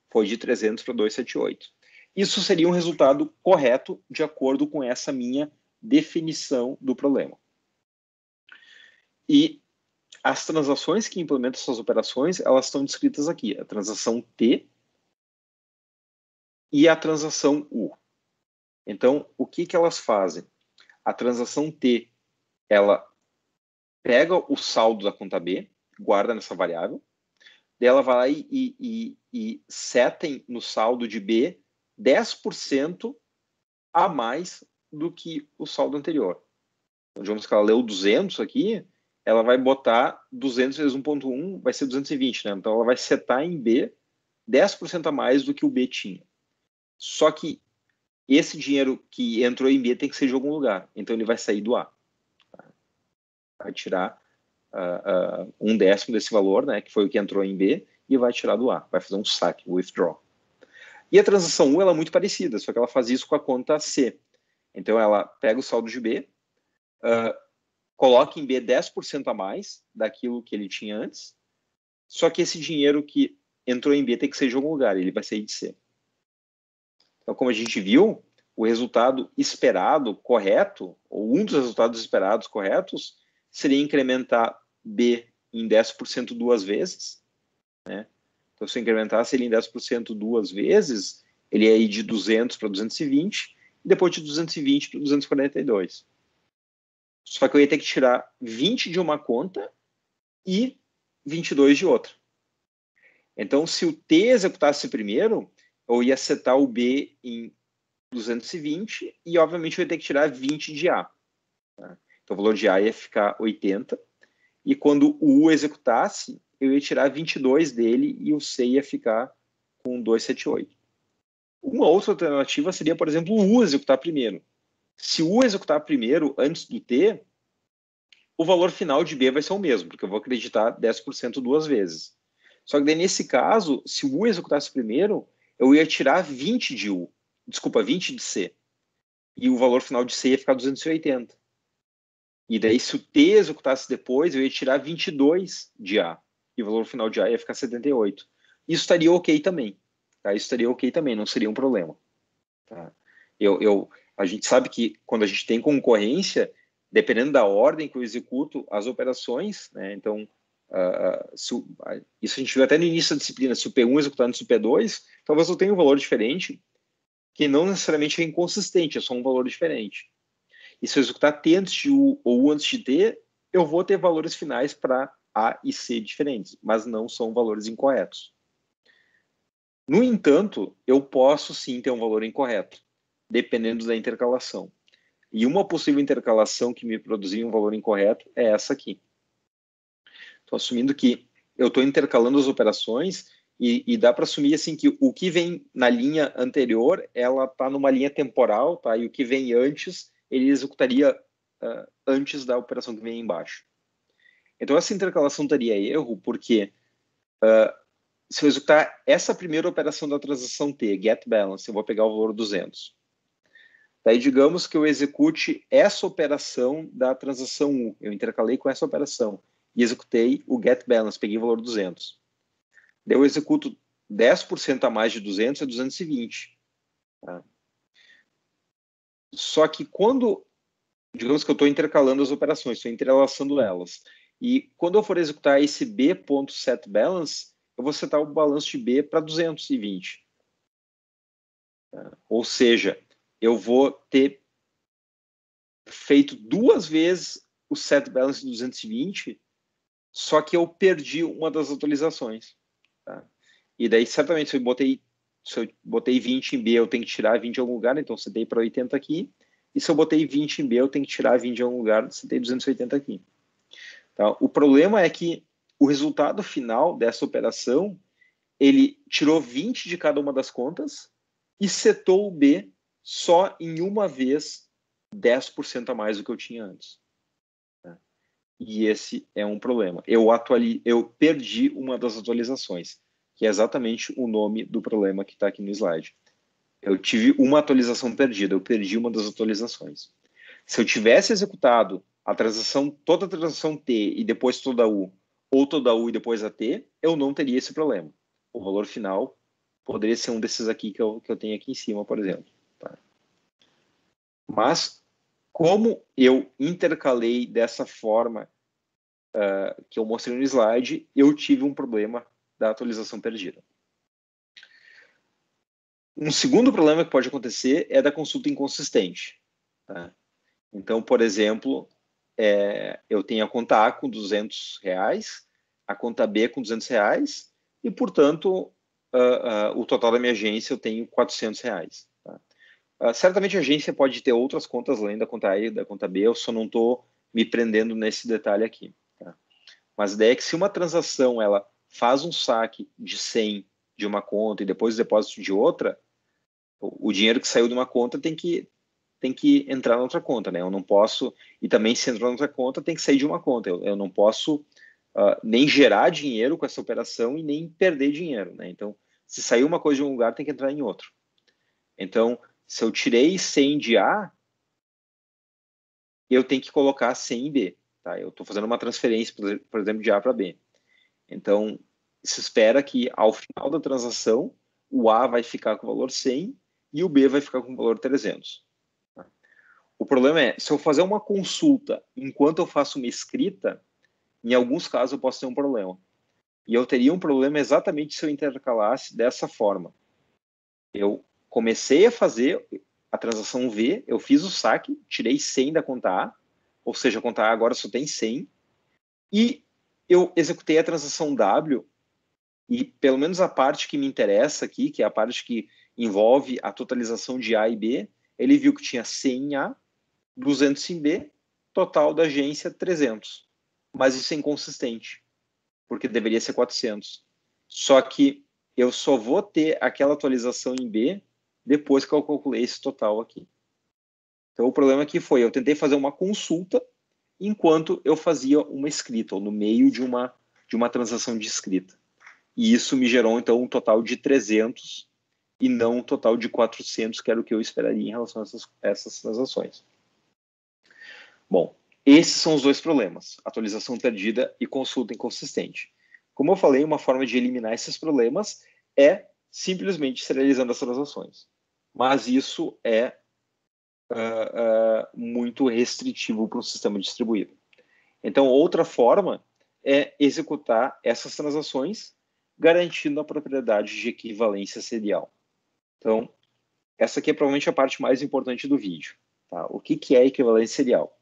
foi de 300 para 278. Isso seria um resultado correto de acordo com essa minha definição do problema. E as transações que implementam essas operações, elas estão descritas aqui. A transação T e a transação U. Então, o que elas fazem? A transação T, ela pega o saldo da conta B, guarda nessa variável, daí ela vai lá e setem no saldo de B 10% a mais do que o saldo anterior. Então, digamos que ela leu 200 aqui, ela vai botar 200 vezes 1.1, vai ser 220, né? Então, ela vai setar em B 10% a mais do que o B tinha. Só que esse dinheiro que entrou em B tem que ser de algum lugar. Então, ele vai sair do A. Vai tirar 1/10 desse valor, né, que foi o que entrou em B, e vai tirar do A. Vai fazer um saque, withdraw. E a transação U ela é muito parecida, só que ela faz isso com a conta C. Então, ela pega o saldo de B, coloca em B 10% a mais daquilo que ele tinha antes, só que esse dinheiro que entrou em B tem que ser de algum lugar, ele vai sair de C. Então, como a gente viu, o resultado esperado correto, ou um dos resultados esperados corretos, seria incrementar B em 10% duas vezes. Né? Então, se eu incrementasse ele em 10% duas vezes, ele ia ir de 200 para 220, e depois de 220 para 242. Só que eu ia ter que tirar 20 de uma conta e 22 de outra. Então, se o T executasse primeiro, eu ia setar o B em 220 e, obviamente, eu ia ter que tirar 20 de A. Tá? Então, o valor de A ia ficar 80. E quando o U executasse, eu ia tirar 22 dele e o C ia ficar com 278. Uma outra alternativa seria, por exemplo, o U executar primeiro. Se o U executar primeiro, antes do T, o valor final de B vai ser o mesmo, porque eu vou acreditar 10% duas vezes. Só que daí, nesse caso, se o U executasse primeiro, eu ia tirar 20 de U. Desculpa, 20 de C. E o valor final de C ia ficar 280. E daí, se o T executasse depois, eu ia tirar 22 de A. E o valor final de A ia ficar 78. Isso estaria ok também. Tá? Isso estaria ok também, não seria um problema. Tá? A gente sabe que quando a gente tem concorrência, dependendo da ordem que eu executo as operações, né, então, isso a gente viu até no início da disciplina, se o P1 executar antes do P2, talvez eu tenha um valor diferente, que não necessariamente é inconsistente, é só um valor diferente. E se eu executar T antes de U ou U antes de T, eu vou ter valores finais para A e C diferentes, mas não são valores incorretos. No entanto, eu posso sim ter um valor incorreto, dependendo da intercalação. E uma possível intercalação que me produzia um valor incorreto é essa aqui. Estou assumindo que eu estou intercalando as operações e dá para assumir assim que o que vem na linha anterior, ela está numa linha temporal, tá? E o que vem antes, ele executaria antes da operação que vem embaixo. Então essa intercalação teria erro porque se eu executar essa primeira operação da transação T, get balance, eu vou pegar o valor 200. Daí, digamos que eu execute essa operação da transação U. Eu intercalei com essa operação e executei o get balance, peguei o valor 200. Daí eu executo 10% a mais de 200 é 220. Tá? Só que quando, digamos que eu estou intercalando as operações, estou entrelaçando elas, e quando eu for executar esse b.setBalance, eu vou setar o balanço de B para 220. Tá? Ou seja, eu vou ter feito duas vezes o set balance de 220, só que eu perdi uma das atualizações. Tá? E daí, certamente, se eu botei 20 em B, eu tenho que tirar 20 em algum lugar, então setei para 80 aqui. E se eu botei 20 em B, eu tenho que tirar 20 em algum lugar, setei 280 aqui. Tá? O problema é que o resultado final dessa operação, ele tirou 20 de cada uma das contas e setou o B só em uma vez 10% a mais do que eu tinha antes. Tá? E esse é um problema. Eu perdi uma das atualizações, que é exatamente o nome do problema que está aqui no slide. Eu tive uma atualização perdida, eu perdi uma das atualizações. Se eu tivesse executado toda a transação T e depois toda a U, ou toda a U e depois a T, eu não teria esse problema. O valor final poderia ser um desses aqui que eu tenho aqui em cima, por exemplo. Tá? Mas, como eu intercalei dessa forma que eu mostrei no slide, eu tive um problema da atualização perdida. Um segundo problema que pode acontecer é da consulta inconsistente. Tá? Então, por exemplo, eu tenho a conta A com R$200, a conta B com R$200 e, portanto, o total da minha agência eu tenho R$400. Tá? Certamente a agência pode ter outras contas além da conta A e da conta B, eu só não estou me prendendo nesse detalhe aqui. Tá? Mas a ideia é que se uma transação ela faz um saque de 100 de uma conta e depois o depósito de outra, o dinheiro que saiu de uma conta tem que entrar na outra conta, né? Eu não posso, e também se entrar na outra conta, tem que sair de uma conta. Eu não posso nem gerar dinheiro com essa operação e nem perder dinheiro, né? Então, se sair uma coisa de um lugar, tem que entrar em outro. Então, se eu tirei 100 de A, eu tenho que colocar 100 em B, tá? Eu estou fazendo uma transferência, por exemplo, de A para B. Então, se espera que ao final da transação, o A vai ficar com o valor 100 e o B vai ficar com o valor 300. O problema é, se eu fazer uma consulta enquanto eu faço uma escrita, em alguns casos eu posso ter um problema. E eu teria um problema exatamente se eu intercalasse dessa forma. Eu comecei a fazer a transação V, eu fiz o saque, tirei 100 da conta A, ou seja, a conta A agora só tem 100, e eu executei a transação W, e pelo menos a parte que me interessa aqui, que é a parte que envolve a totalização de A e B, ele viu que tinha 100 em A, 200 em B, total da agência 300. Mas isso é inconsistente, porque deveria ser 400. Só que eu só vou ter aquela atualização em B depois que eu calculei esse total aqui. Então, o problema aqui foi, eu tentei fazer uma consulta enquanto eu fazia uma escrita, ou no meio de uma transação de escrita. E isso me gerou, então, um total de 300 e não um total de 400, que era o que eu esperaria em relação a essas transações. Bom, esses são os dois problemas, atualização perdida e consulta inconsistente. Como eu falei, uma forma de eliminar esses problemas é simplesmente serializando as transações. Mas isso é muito restritivo para um sistema distribuído. Então, outra forma é executar essas transações garantindo a propriedade de equivalência serial. Então, essa aqui é provavelmente a parte mais importante do vídeo. Tá? O que é equivalência serial?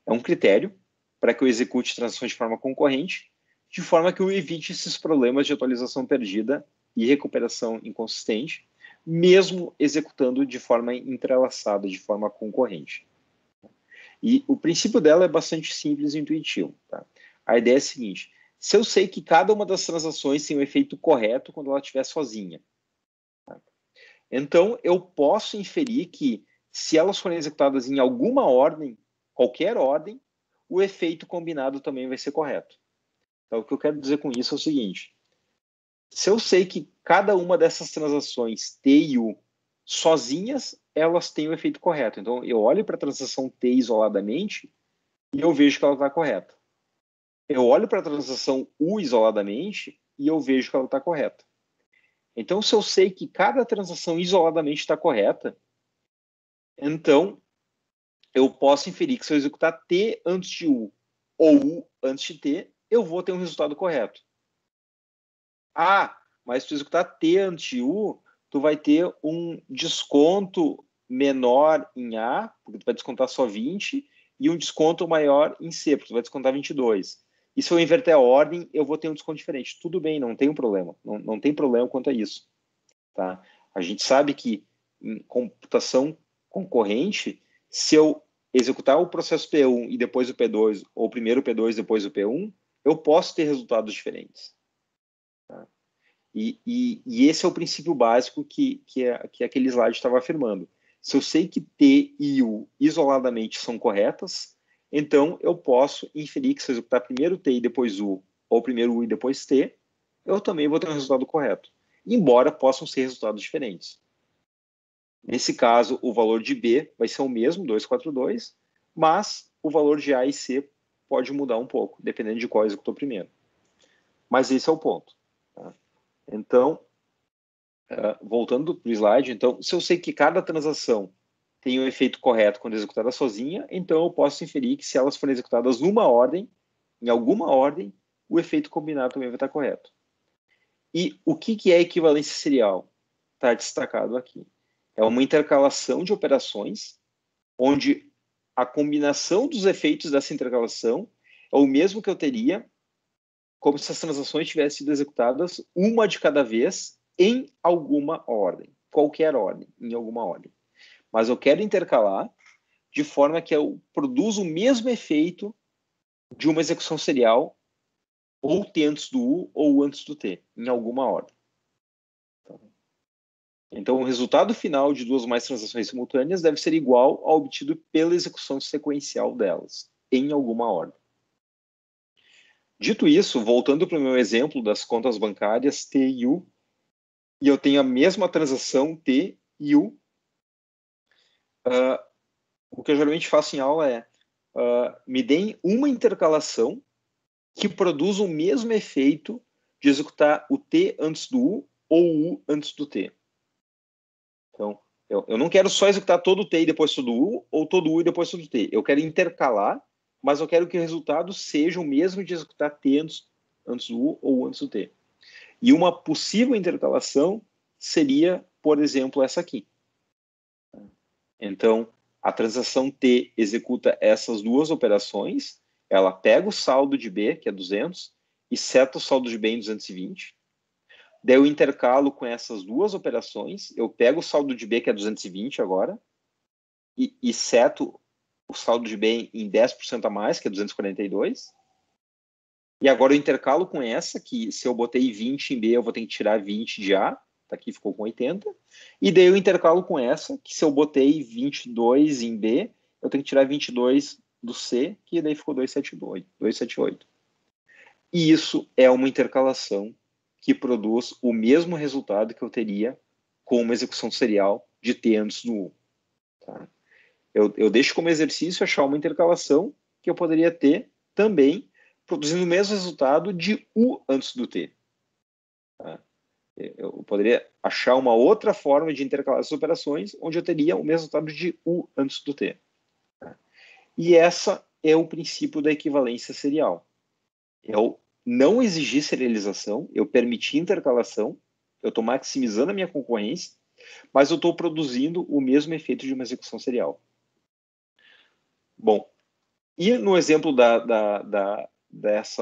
É um critério para que eu execute transações de forma concorrente, de forma que eu evite esses problemas de atualização perdida e recuperação inconsistente, mesmo executando de forma entrelaçada, de forma concorrente. E o princípio dela é bastante simples e intuitivo. Tá? A ideia é a seguinte: se eu sei que cada uma das transações tem o efeito correto quando ela estiver sozinha, tá? Então eu posso inferir que, se elas forem executadas em alguma ordem, qualquer ordem, o efeito combinado também vai ser correto. Então, o que eu quero dizer com isso é o seguinte: se eu sei que cada uma dessas transações T e U sozinhas, elas têm o efeito correto. Então, eu olho para a transação T isoladamente e eu vejo que ela está correta. Eu olho para a transação U isoladamente e eu vejo que ela está correta. Então, se eu sei que cada transação isoladamente está correta, então eu posso inferir que, se eu executar T antes de U ou U antes de T, eu vou ter um resultado correto. Ah, mas se tu executar T antes de U, tu vai ter um desconto menor em A, porque tu vai descontar só 20, e um desconto maior em C, porque tu vai descontar 22. E se eu inverter a ordem, eu vou ter um desconto diferente. Tudo bem, não tem um problema. Não tem problema quanto a isso. Tá? A gente sabe que em computação concorrente, se eu executar o processo P1 e depois o P2, ou primeiro o P2 depois o P1, eu posso ter resultados diferentes. Tá? E esse é o princípio básico que aquele slide estava afirmando. Se eu sei que T e U isoladamente são corretas, então eu posso inferir que, se eu executar primeiro T e depois U, ou primeiro U e depois T, eu também vou ter um resultado correto, embora possam ser resultados diferentes. Nesse caso, o valor de B vai ser o mesmo, 242, mas o valor de A e C pode mudar um pouco, dependendo de qual executou primeiro. Mas esse é o ponto. Tá? Então, voltando para o slide, então, se eu sei que cada transação tem o efeito correto quando executada sozinha, então eu posso inferir que, se elas forem executadas numa ordem, em alguma ordem, o efeito combinado também vai estar correto. E o que é equivalência serial? Está destacado aqui. É uma intercalação de operações onde a combinação dos efeitos dessa intercalação é o mesmo que eu teria como se as transações tivessem sido executadas uma de cada vez em alguma ordem, qualquer ordem, em alguma ordem. Mas eu quero intercalar de forma que eu produza o mesmo efeito de uma execução serial, ou T antes do U ou U antes do T, em alguma ordem. Então, o resultado final de duas ou mais transações simultâneas deve ser igual ao obtido pela execução sequencial delas, em alguma ordem. Dito isso, voltando para o meu exemplo das contas bancárias T e U, e eu tenho a mesma transação T e U, o que eu geralmente faço em aula é me deem uma intercalação que produza o mesmo efeito de executar o T antes do U ou o U antes do T. Então, eu não quero só executar todo o T e depois todo o U, ou todo o U e depois todo o T. Eu quero intercalar, mas eu quero que o resultado seja o mesmo de executar T antes do U ou U antes do T. E uma possível intercalação seria, por exemplo, essa aqui. Então, a transação T executa essas duas operações, ela pega o saldo de B, que é 200, e seta o saldo de B em 220. Daí eu intercalo com essas duas operações, eu pego o saldo de B, que é 220 agora, e seto o saldo de B em 10% a mais, que é 242. E agora eu intercalo com essa, que se eu botei 20 em B, eu vou ter que tirar 20 de A. tá aqui, ficou com 80, e daí eu intercalo com essa, que se eu botei 22 em B, eu tenho que tirar 22 do C, que daí ficou 278. E isso é uma intercalação que produz o mesmo resultado que eu teria com uma execução serial de T antes do U. Tá? Eu deixo como exercício achar uma intercalação que eu poderia ter também produzindo o mesmo resultado de U antes do T. Tá? Eu poderia achar uma outra forma de intercalar as operações onde eu teria o mesmo resultado de U antes do T. Tá? E essa é o princípio da equivalência serial. Eu não exigir serialização, eu permitir intercalação, eu estou maximizando a minha concorrência, mas eu estou produzindo o mesmo efeito de uma execução serial. Bom, e no exemplo desse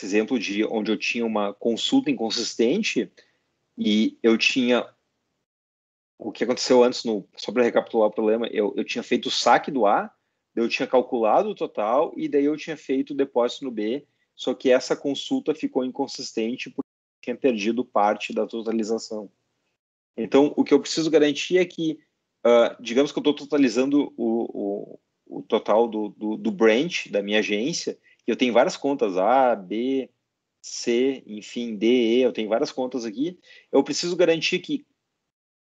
exemplo de onde eu tinha uma consulta inconsistente e eu tinha o que aconteceu antes, só para recapitular o problema, eu tinha feito o saque do A, eu tinha calculado o total e daí eu tinha feito o depósito no B, só que essa consulta ficou inconsistente porque eu tinha perdido parte da totalização. Então, o que eu preciso garantir é que, digamos que eu estou totalizando o total do branch da minha agência, e eu tenho várias contas, A, B, C, enfim, D, E, eu tenho várias contas aqui, eu preciso garantir que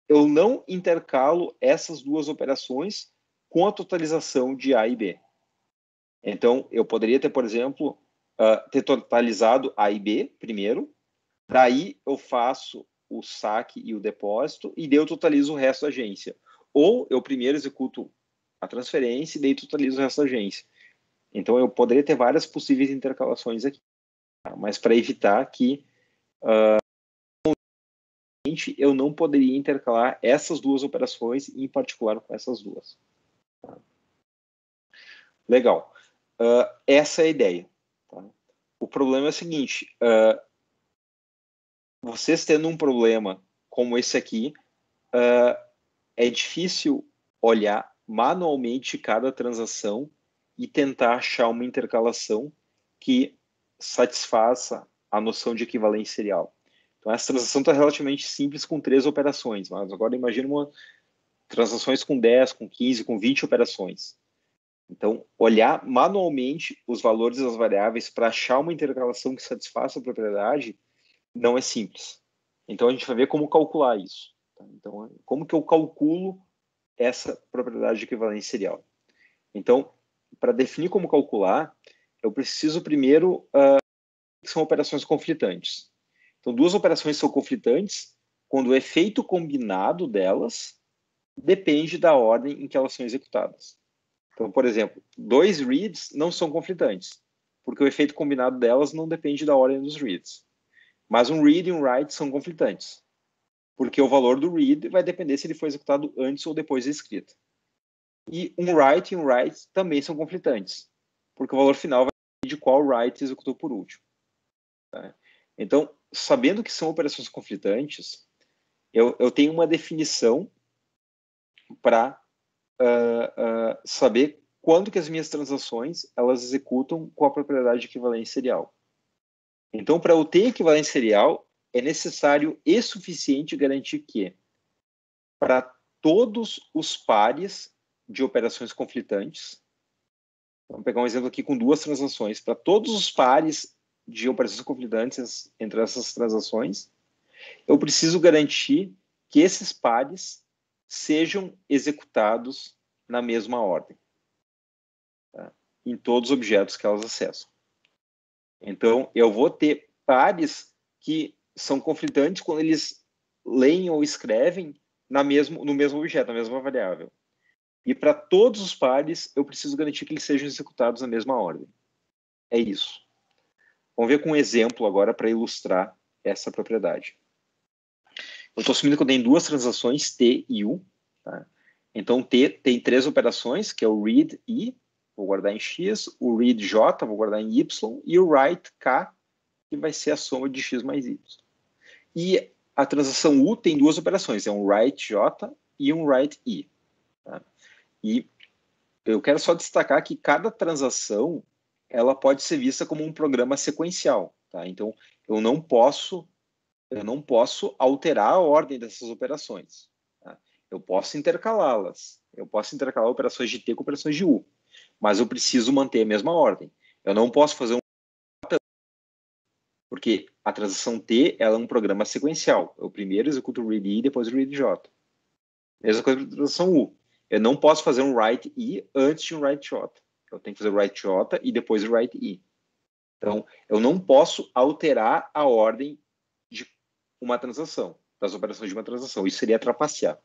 eu não intercalo essas duas operações com a totalização de A e B. Então, eu poderia ter, por exemplo, ter totalizado A e B primeiro, daí eu faço o saque e o depósito, e daí eu totalizo o resto da agência. Ou eu primeiro executo a transferência e daí totalizo o resto da agência. Então, eu poderia ter várias possíveis intercalações aqui, tá? Mas para evitar que eu não poderia intercalar essas duas operações, em particular com essas duas. Tá? Legal. Essa é a ideia. Tá? O problema é o seguinte, vocês tendo um problema como esse aqui, é difícil olhar manualmente cada transação e tentar achar uma intercalação que satisfaça a noção de equivalência serial. Então, essa transação está relativamente simples com 3 operações, mas agora imagine transações com 10, com 15, com 20 operações. Então, olhar manualmente os valores das variáveis para achar uma intercalação que satisfaça a propriedade não é simples. Então, a gente vai ver como calcular isso. Tá? Então, como que eu calculo essa propriedade de equivalência serial? Então, para definir como calcular, eu preciso primeiro que são operações conflitantes. Então, duas operações são conflitantes quando o efeito combinado delas depende da ordem em que elas são executadas. Então, por exemplo, 2 reads não são conflitantes, porque o efeito combinado delas não depende da ordem dos reads. Mas um read e um write são conflitantes, porque o valor do read vai depender se ele foi executado antes ou depois da escrita. E um write e um write também são conflitantes, porque o valor final vai depender de qual write executou por último. Tá? Então, sabendo que são operações conflitantes, eu tenho uma definição para saber quando que as minhas transações elas executam com a propriedade de equivalência serial. Então, para eu ter equivalência serial, é necessário e suficiente garantir que, para todos os pares de operações conflitantes, vamos pegar um exemplo aqui com 2 transações, para todos os pares de operações conflitantes entre essas transações, eu preciso garantir que esses pares sejam executados na mesma ordem, tá? Em todos os objetos que elas acessam. Então, eu vou ter pares que são conflitantes quando eles leem ou escrevem no mesmo objeto, na mesma variável. E para todos os pares, eu preciso garantir que eles sejam executados na mesma ordem. É isso. Vamos ver com um exemplo agora para ilustrar essa propriedade. Eu estou assumindo que eu tenho 2 transações, T e U. Tá? Então, T tem 3 operações, que é o read I, vou guardar em X, o read J, vou guardar em Y, e o write K, que vai ser a soma de X mais Y. E a transação U tem 2 operações, é um write J e um write I. Tá? E eu quero só destacar que cada transação ela pode ser vista como um programa sequencial. Tá? Então, eu não posso eu não posso alterar a ordem dessas operações. Tá? Eu posso intercalá-las. Eu posso intercalar operações de T com operações de U. Mas eu preciso manter a mesma ordem. Eu não posso fazer porque a transação T ela é um programa sequencial. Eu primeiro executo o read I, depois o read J. Mesma coisa para a transação U. Eu não posso fazer um write I antes de um write J. Eu tenho que fazer o write J e depois o write I. Então, eu não posso alterar a ordem de uma transação, das operações de uma transação. Isso seria trapacear.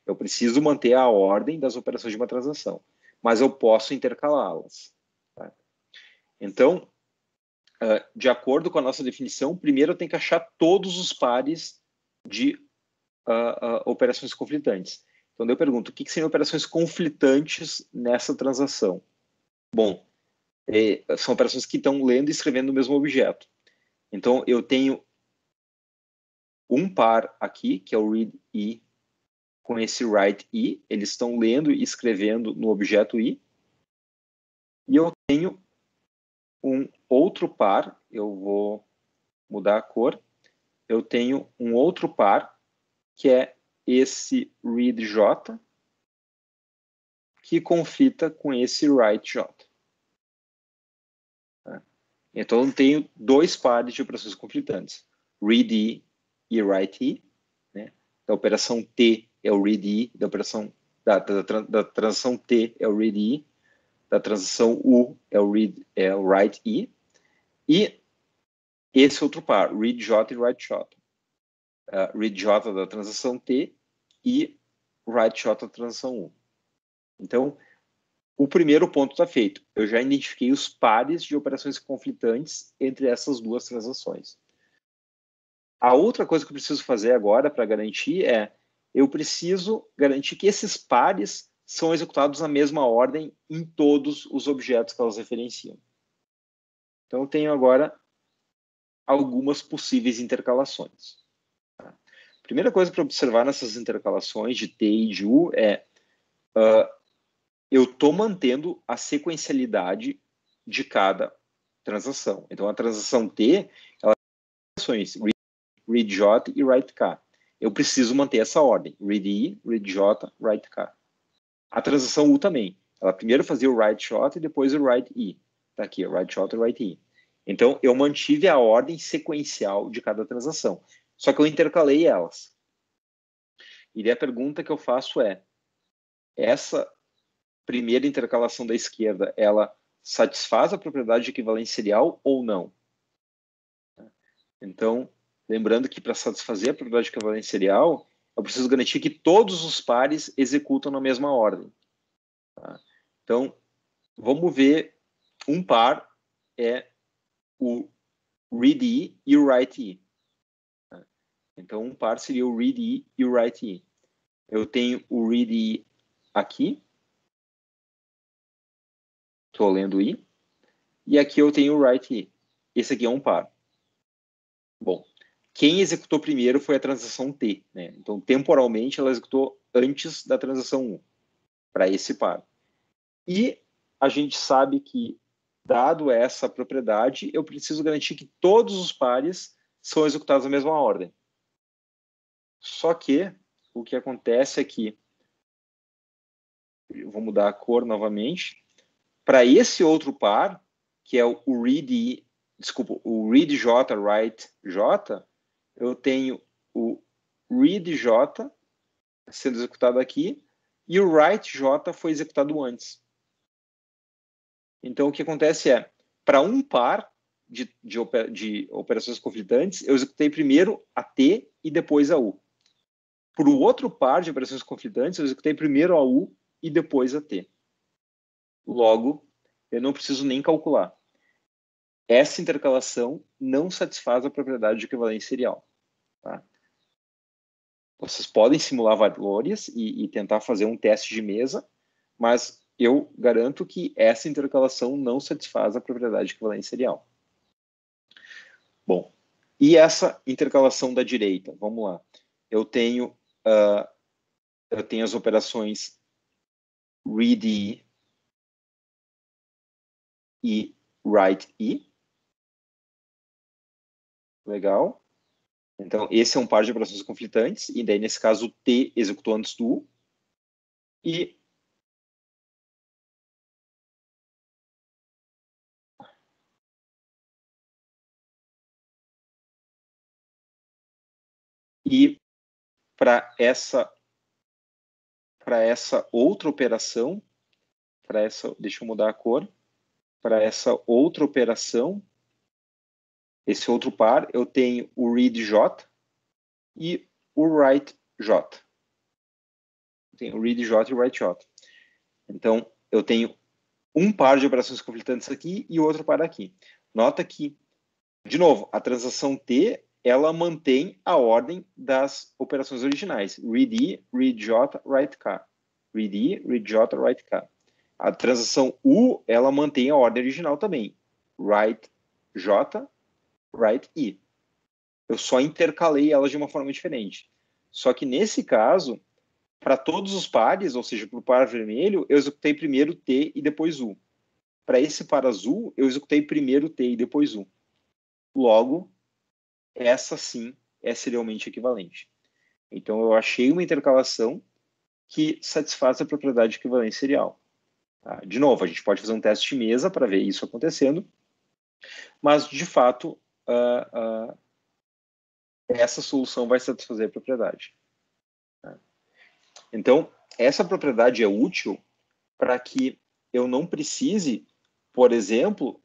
Eu preciso manter a ordem das operações de uma transação, mas eu posso intercalá-las. Tá? Então, de acordo com a nossa definição, primeiro eu tenho que achar todos os pares de operações conflitantes. Então, eu pergunto, o que seriam operações conflitantes nessa transação? Bom, são operações que estão lendo e escrevendo no mesmo objeto. Então, eu tenho um par aqui, que é o read I, com esse write I. Eles estão lendo e escrevendo no objeto I. E eu tenho um outro par, eu vou mudar a cor. Eu tenho um outro par, que é esse read J, que conflita com esse write J. Tá? Então, eu tenho dois pares de operações conflitantes. Read I e write I. Né? Da operação T é o read I, da operação da transação T é o read I, da transação U é o write I, e esse outro par, read J e write J. Read J da transação T e write J da transação U. Então, o primeiro ponto está feito. Eu já identifiquei os pares de operações conflitantes entre essas duas transações. A outra coisa que eu preciso fazer agora para garantir eu preciso garantir que esses pares são executados na mesma ordem em todos os objetos que elas referenciam. Então, eu tenho agora algumas possíveis intercalações. Tá? Primeira coisa para observar nessas intercalações de T e de U eu estou mantendo a sequencialidade de cada transação. Então, a transação T, ela tem ações read J e write K. Eu preciso manter essa ordem, read I, read J, write K. A transação U também. Ela primeiro fazia o write J e depois o write I. Está aqui, write J e write I. Então, eu mantive a ordem sequencial de cada transação. Só que eu intercalei elas. E daí a pergunta que eu faço essa primeira intercalação da esquerda, ela satisfaz a propriedade de equivalência serial ou não? Então, lembrando que para satisfazer a propriedade de equivalência serial, eu preciso garantir que todos os pares executam na mesma ordem. Tá? Então, vamos ver, um par é o read I e o write I. Tá? Então, um par seria o read I e o write I. Eu tenho o read I aqui, estou lendo I, e aqui eu tenho o write I. Esse aqui é um par. Bom, quem executou primeiro foi a transação T. Né? Então, temporalmente, ela executou antes da transação 1, para esse par. E a gente sabe que, dado essa propriedade, eu preciso garantir que todos os pares são executados na mesma ordem. Só que o que acontece é que, eu vou mudar a cor novamente, para esse outro par, que é o read J, write J, eu tenho o read J sendo executado aqui e o write J foi executado antes. Então, o que acontece para um par de operações conflitantes, eu executei primeiro a T e depois a U. Para o outro par de operações conflitantes, eu executei primeiro a U e depois a T. Logo, eu não preciso nem calcular. Essa intercalação não satisfaz a propriedade de equivalência serial. Tá? Vocês podem simular valores e tentar fazer um teste de mesa, mas eu garanto que essa intercalação não satisfaz a propriedade de equivalência serial. Bom, e essa intercalação da direita? Vamos lá. Eu tenho as operações read I e write I. Legal. Então, esse é um par de operações conflitantes, e daí, nesse caso, o T executou antes do U. E para essa outra operação, deixa eu mudar a cor, para essa outra operação, esse outro par, eu tenho o read J e o write J. Tem o read J e o write J. Então, eu tenho um par de operações conflitantes aqui e outro par aqui. Nota que, de novo, a transação T, ela mantém a ordem das operações originais. Read I, read J, write K. Read I, read J, write K. A transação U, ela mantém a ordem original também. Write J, write I. Eu só intercalei elas de uma forma diferente. Só que nesse caso, para todos os pares, ou seja, para o par vermelho, eu executei primeiro T e depois U. Para esse par azul, eu executei primeiro T e depois U. Logo, essa sim é serialmente equivalente. Então, eu achei uma intercalação que satisfaz a propriedade de equivalência serial. Tá? De novo, a gente pode fazer um teste de mesa para ver isso acontecendo, mas, de fato, essa solução vai satisfazer a propriedade. Tá? Então, essa propriedade é útil para que eu não precise, por exemplo,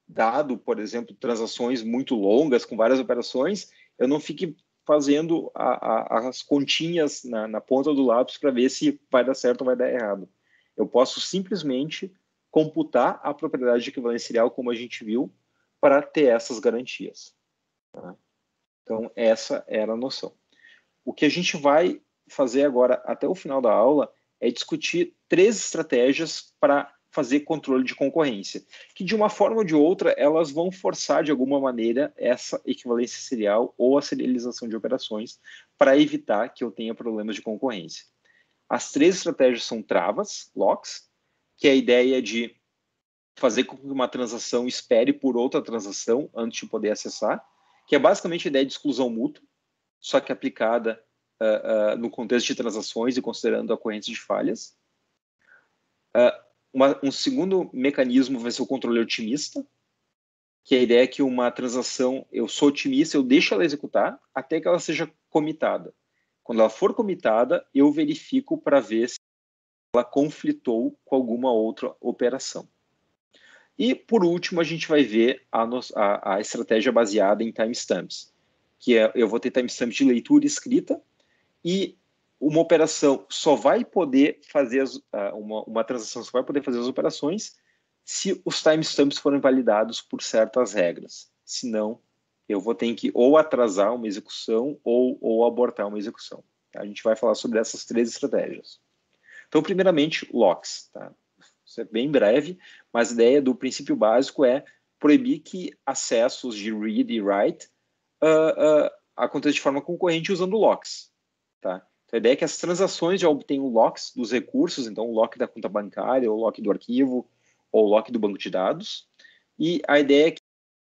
dado, por exemplo, transações muito longas, com várias operações, eu não fique fazendo as continhas na ponta do lápis para ver se vai dar certo ou vai dar errado. Eu posso simplesmente computar a propriedade de equivalência serial, como a gente viu, para ter essas garantias. Tá? Então, essa era a noção. O que a gente vai fazer agora, até o final da aula, é discutir 3 estratégias para fazer controle de concorrência, que de uma forma ou de outra, elas vão forçar de alguma maneira essa equivalência serial ou a serialização de operações para evitar que eu tenha problemas de concorrência. As 3 estratégias são travas, locks, que é a ideia de fazer com que uma transação espere por outra transação antes de poder acessar, que é basicamente a ideia de exclusão mútua, só que aplicada no contexto de transações e considerando a ocorrência de falhas. Um segundo mecanismo vai ser o controle otimista, que é a ideia que uma transação, eu sou otimista, eu deixo ela executar até que ela seja comitada. Quando ela for comitada, eu verifico para ver se ela conflitou com alguma outra operação. E, por último, a gente vai ver a estratégia baseada em timestamps, que é, eu vou ter timestamps de leitura e escrita, e uma operação só vai poder fazer, uma transação só vai poder fazer as operações se os timestamps forem validados por certas regras. Senão, eu vou ter que ou atrasar uma execução ou abortar uma execução. A gente vai falar sobre essas 3 estratégias. Então, primeiramente, locks. Tá? Isso é bem breve, mas a ideia do princípio básico é proibir que acessos de read e write aconteçam de forma concorrente usando locks. Tá? Então, a ideia é que as transações já obtenham locks dos recursos, então o lock da conta bancária, o lock do arquivo, ou o lock do banco de dados. E a ideia é que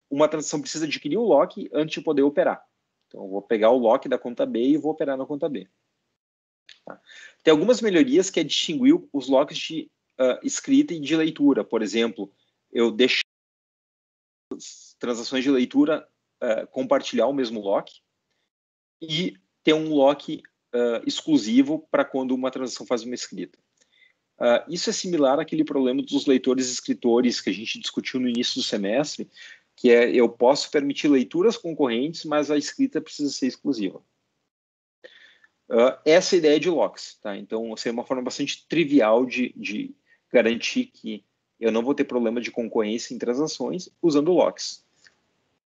uma transação precisa adquirir o lock antes de poder operar. Então, eu vou pegar o lock da conta B e vou operar na conta B. Tá? Tem algumas melhorias que é distinguir os locks de escrita e de leitura. Por exemplo, eu deixo as transações de leitura compartilhar o mesmo lock e ter um lock exclusivo para quando uma transação faz uma escrita. Isso é similar àquele problema dos leitores e escritores que a gente discutiu no início do semestre, que é eu posso permitir leituras concorrentes, mas a escrita precisa ser exclusiva. Essa é a ideia de locks. Tá? Então, é uma forma bastante trivial de garantir que eu não vou ter problema de concorrência em transações usando locks.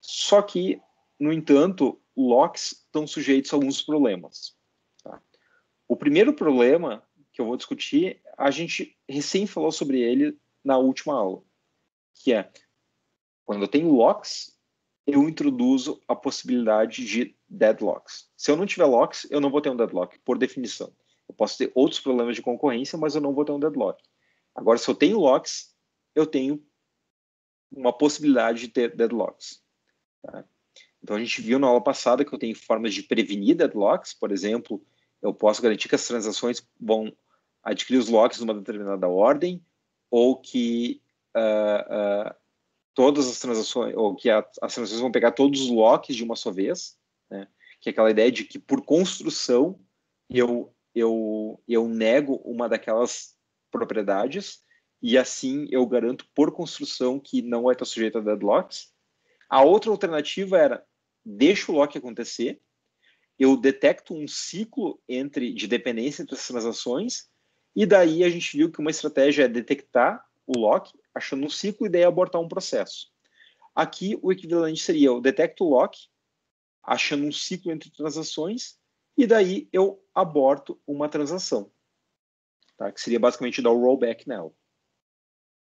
Só que, no entanto, locks estão sujeitos a alguns problemas. Tá? O primeiro problema que eu vou discutir, a gente recém falou sobre ele na última aula, que é, quando eu tenho locks, eu introduzo a possibilidade de deadlocks. Se eu não tiver locks, eu não vou ter um deadlock, por definição. Eu posso ter outros problemas de concorrência, mas eu não vou ter um deadlock. Agora, se eu tenho locks, eu tenho uma possibilidade de ter deadlocks. Tá? Então, a gente viu na aula passada que eu tenho formas de prevenir deadlocks. Por exemplo, eu posso garantir que as transações vão adquirir os locks numa determinada ordem, ou que todas as transações, ou que as transações vão pegar todos os locks de uma só vez, né? Que é aquela ideia de que, por construção, eu nego uma daquelas propriedades, e assim eu garanto, por construção, que não vai estar sujeito a deadlocks. A outra alternativa era, deixa o lock acontecer, eu detecto um ciclo de dependência entre as transações, e daí a gente viu que uma estratégia é detectar o lock, achando um ciclo, e daí abortar um processo. Aqui, o equivalente seria, eu detecto o lock, achando um ciclo entre transações, e daí eu aborto uma transação, tá? Que seria basicamente dar o rollback nela.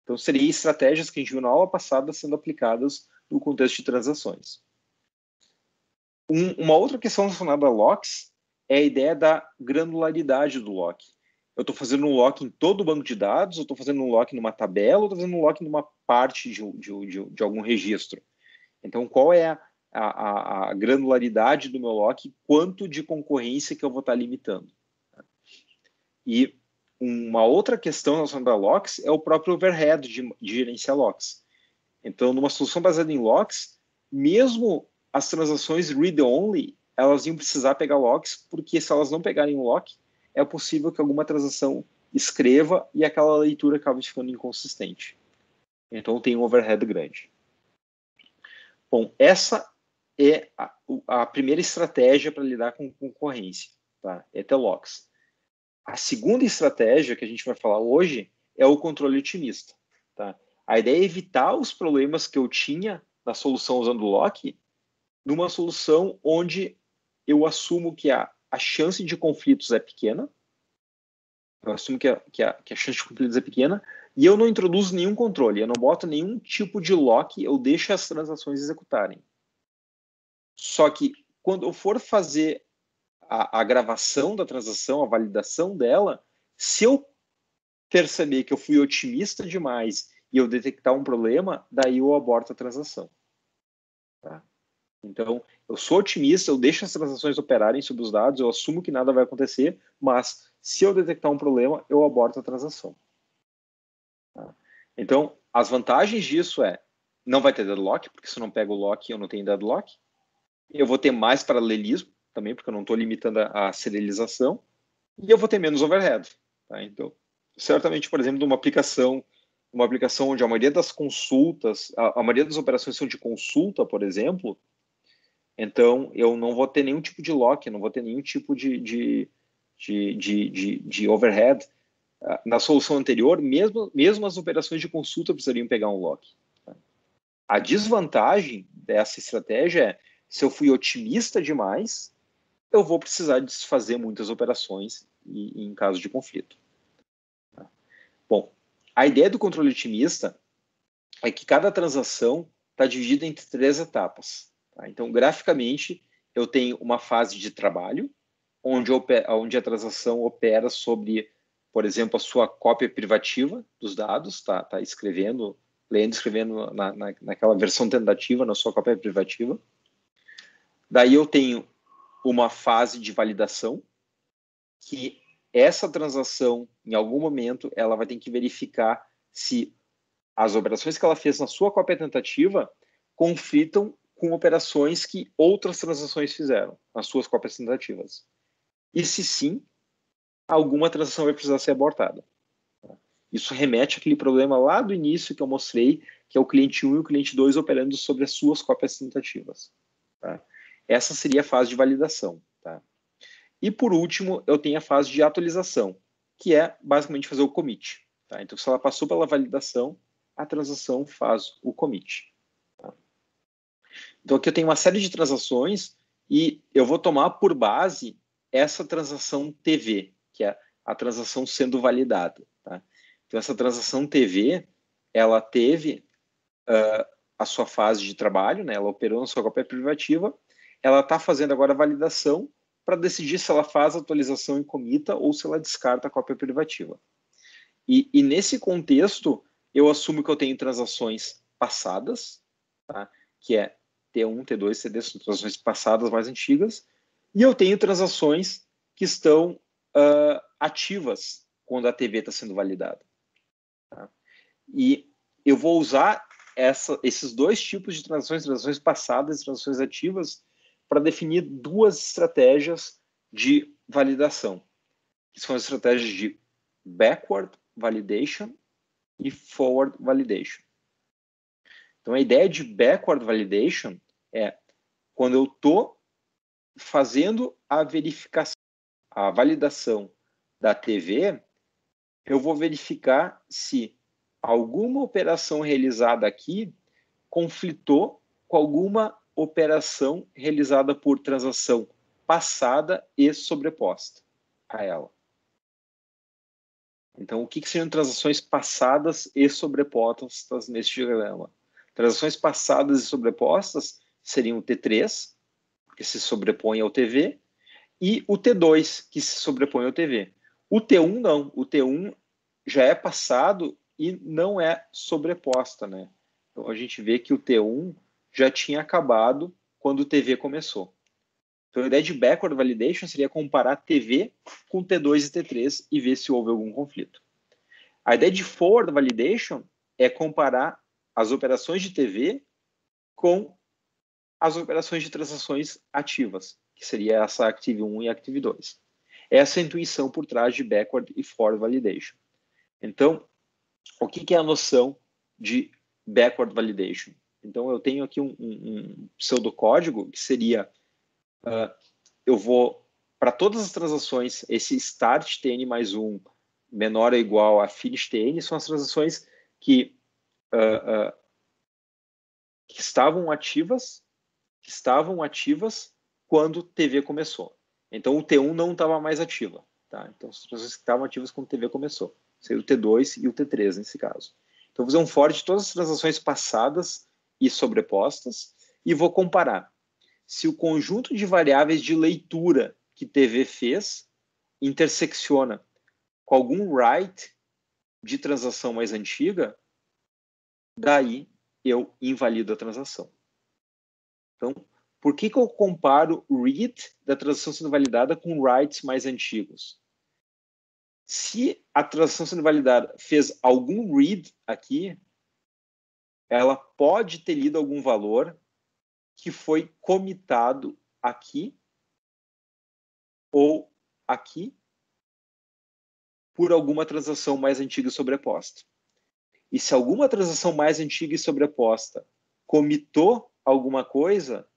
Então, seriam estratégias que a gente viu na aula passada sendo aplicadas no contexto de transações. Uma outra questão relacionada a locks é a ideia da granularidade do lock. Eu estou fazendo um lock em todo o banco de dados, eu estou fazendo um lock numa tabela, ou estou fazendo um lock numa parte de algum registro. Então, qual é a granularidade do meu lock, quanto de concorrência que eu vou estar limitando? E uma outra questão relacionada a locks é o próprio overhead de gerenciar locks. Então, numa solução baseada em locks, mesmo as transações read-only, elas iam precisar pegar locks, porque se elas não pegarem o lock, é possível que alguma transação escreva e aquela leitura acabe ficando inconsistente. Então, tem um overhead grande. Bom, essa é a primeira estratégia para lidar com concorrência, tá? É ter locks. A segunda estratégia que a gente vai falar hoje é o controle otimista, tá? A ideia é evitar os problemas que eu tinha na solução usando o lock, numa solução onde eu assumo que a chance de conflitos é pequena, eu assumo que a chance de conflitos é pequena, e eu não introduzo nenhum controle, eu não boto nenhum tipo de lock, eu deixo as transações executarem. Só que quando eu for fazer a gravação da transação, a validação dela, se eu perceber que eu fui otimista demais e eu detectar um problema, daí eu aborto a transação. Tá? Então, eu sou otimista, eu deixo as transações operarem sobre os dados, eu assumo que nada vai acontecer, mas se eu detectar um problema, eu aborto a transação. Tá? Então, as vantagens disso não vai ter deadlock, porque se eu não pego o lock, eu não tenho deadlock. Eu vou ter mais paralelismo também, porque eu não estou limitando a serialização, e eu vou ter menos overhead. Tá? Então, certamente, por exemplo, uma aplicação onde a maioria das consultas, a maioria das operações são de consulta, por exemplo, então eu não vou ter nenhum tipo de lock, não vou ter nenhum tipo de overhead. Na solução anterior, mesmo as operações de consulta precisariam pegar um lock. Tá? A desvantagem dessa estratégia é, se eu fui otimista demais, eu vou precisar desfazer muitas operações em caso de conflito. Tá? Bom, a ideia do controle otimista é que cada transação está dividida entre 3 etapas. Tá? Então, graficamente, eu tenho uma fase de trabalho, onde a transação opera sobre, por exemplo, a sua cópia privativa dos dados, tá escrevendo, lendo, escrevendo naquela versão tentativa na sua cópia privativa. Daí eu tenho uma fase de validação, que essa transação, em algum momento, ela vai ter que verificar se as operações que ela fez na sua cópia tentativa conflitam com operações que outras transações fizeram nas suas cópias tentativas. E se sim, alguma transação vai precisar ser abortada. Isso remete àquele problema lá do início que eu mostrei, que é o cliente 1 e o cliente 2 operando sobre as suas cópias tentativas. Tá? Essa seria a fase de validação. Tá? E, por último, eu tenho a fase de atualização, que é basicamente fazer o commit. Tá? Então, se ela passou pela validação, a transação faz o commit. Tá? Então, aqui eu tenho uma série de transações e eu vou tomar por base essa transação TV, que é a transação sendo validada. Tá? Então, essa transação TV, ela teve a sua fase de trabalho, né? Ela operou na sua cópia privativa, ela está fazendo agora a validação para decidir se ela faz a atualização e comita ou se ela descarta a cópia privativa. E nesse contexto, eu assumo que eu tenho transações passadas, tá? Que é T1, T2, T3 são transações passadas mais antigas, e eu tenho transações que estão ativas quando a TV está sendo validada. Tá? E eu vou usar esses dois tipos de transações passadas e transações ativas, para definir duas estratégias de validação, que são as estratégias de backward validation e forward validation. Então, a ideia de backward validation é quando eu estou fazendo a verificação, a validação da TV, eu vou verificar se alguma operação realizada aqui conflitou com alguma operação realizada por transação passada e sobreposta a ela. Então, o que seriam transações passadas e sobrepostas nesse diagrama? Transações passadas e sobrepostas seriam o T3, que se sobrepõe ao TV, e o T2, que se sobrepõe ao TV. O T1 não. O T1 já é passado e não é sobreposta, né? Então, a gente vê que o T1 já tinha acabado quando o TV começou. Então, a ideia de backward validation seria comparar TV com T2 e T3 e ver se houve algum conflito. A ideia de forward validation é comparar as operações de TV com as operações de transações ativas, que seria essa Active 1 e Active 2. Essa é a intuição por trás de backward e forward validation. Então, o que é a noção de backward validation? Então, eu tenho aqui um pseudocódigo que seria, eu vou, para todas as transações, esse start tn mais 1 menor ou igual a finish tn, são as transações que estavam ativas quando TV começou. Então, o T1 não estava mais ativa. Tá? Então, as transações que estavam ativas quando TV começou. Seria o T2 e o T3 nesse caso. Então, vou fazer um for de todas as transações passadas e sobrepostas e vou comparar se o conjunto de variáveis de leitura que TV fez intersecciona com algum write de transação mais antiga, daí eu invalido a transação. Então, por que eu comparo o read da transação sendo validada com writes mais antigos? Se a transação sendo validada fez algum read aqui, ela pode ter lido algum valor que foi comitado aqui ou aqui por alguma transação mais antiga e sobreposta. E se alguma transação mais antiga e sobreposta comitou alguma coisa,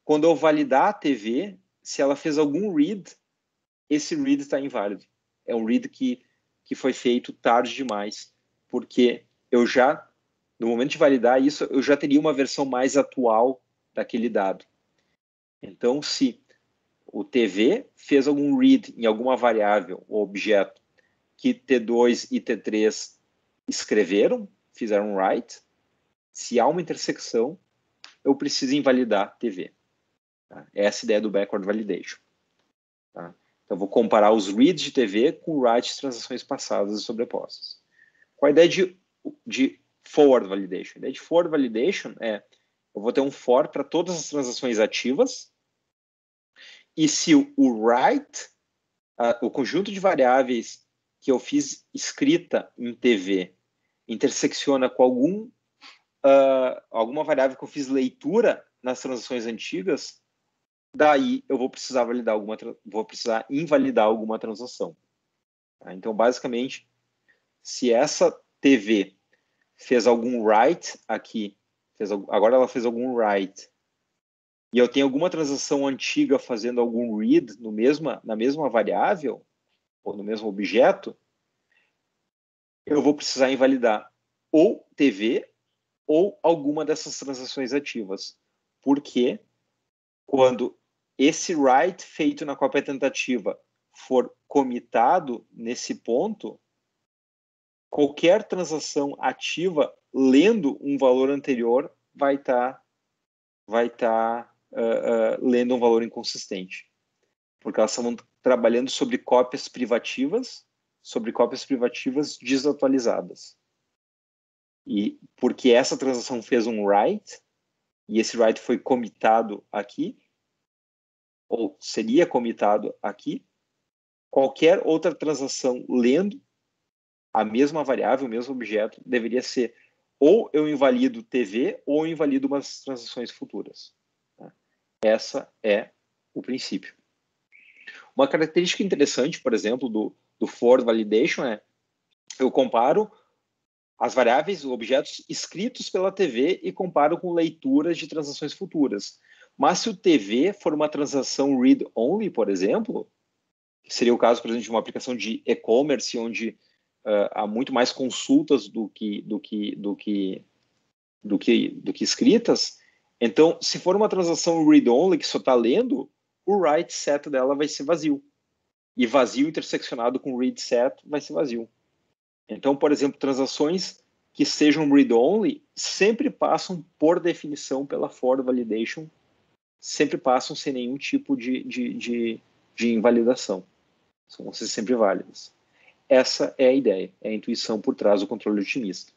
quando eu validar a TV, se ela fez algum read, esse read está inválido. É um read que foi feito tarde demais, porque eu já, no momento de validar isso, eu já teria uma versão mais atual daquele dado. Então, se o TV fez algum read em alguma variável ou objeto que T2 e T3 escreveram, fizeram um write, se há uma intersecção, eu preciso invalidar TV. Tá? Essa é a ideia do backward validation. Tá? Então, vou comparar os reads de TV com writes de transações passadas e sobrepostas. Qual a ideia de forward validation? A ideia de forward validation é, eu vou ter um for para todas as transações ativas, e se o write, o conjunto de variáveis que eu fiz escrita em TV intersecciona com alguma variável que eu fiz leitura nas transações antigas, daí eu vou precisar invalidar alguma transação. Tá? Então, basicamente, se essa TV fez algum write aqui, agora ela fez algum write, e eu tenho alguma transação antiga fazendo algum read na mesma variável, ou no mesmo objeto, eu vou precisar invalidar ou TV ou alguma dessas transações ativas. Porque quando esse write feito na cópia tentativa for comitado nesse ponto, qualquer transação ativa lendo um valor anterior vai estar lendo um valor inconsistente. Porque elas estão trabalhando sobre cópias privativas desatualizadas. E porque essa transação fez um write, e esse write foi comitado aqui, ou seria comitado aqui, qualquer outra transação lendo a mesma variável, o mesmo objeto, deveria ser ou eu invalido TV ou eu invalido umas transações futuras. Essa é o princípio. Uma característica interessante, por exemplo, do for validation é eu comparo as variáveis, objetos escritos pela TV e comparo com leituras de transações futuras. Mas se o TV for uma transação read-only, por exemplo, que seria o caso, por exemplo, de uma aplicação de e-commerce, onde há muito mais consultas do que escritas. Então, se for uma transação read-only que só está lendo, o write set dela vai ser vazio. E vazio interseccionado com read set vai ser vazio. Então, por exemplo, transações que sejam read-only sempre passam, por definição, pela for validation, sempre passam sem nenhum tipo de invalidação. São sempre válidas. Essa é a ideia, é a intuição por trás do controle otimista.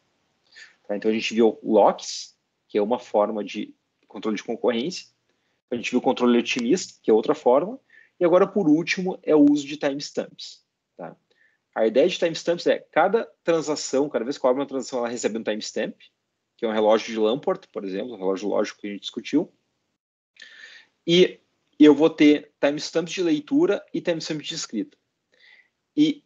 Tá? Então, a gente viu locks, que é uma forma de controle de concorrência. A gente viu controle otimista, que é outra forma. E agora, por último, é o uso de timestamps. Tá? A ideia de timestamps é cada transação, cada vez que abre uma transação, ela recebe um timestamp, que é um relógio de Lamport, por exemplo, um relógio lógico que a gente discutiu. E eu vou ter timestamps de leitura e timestamps de escrita. E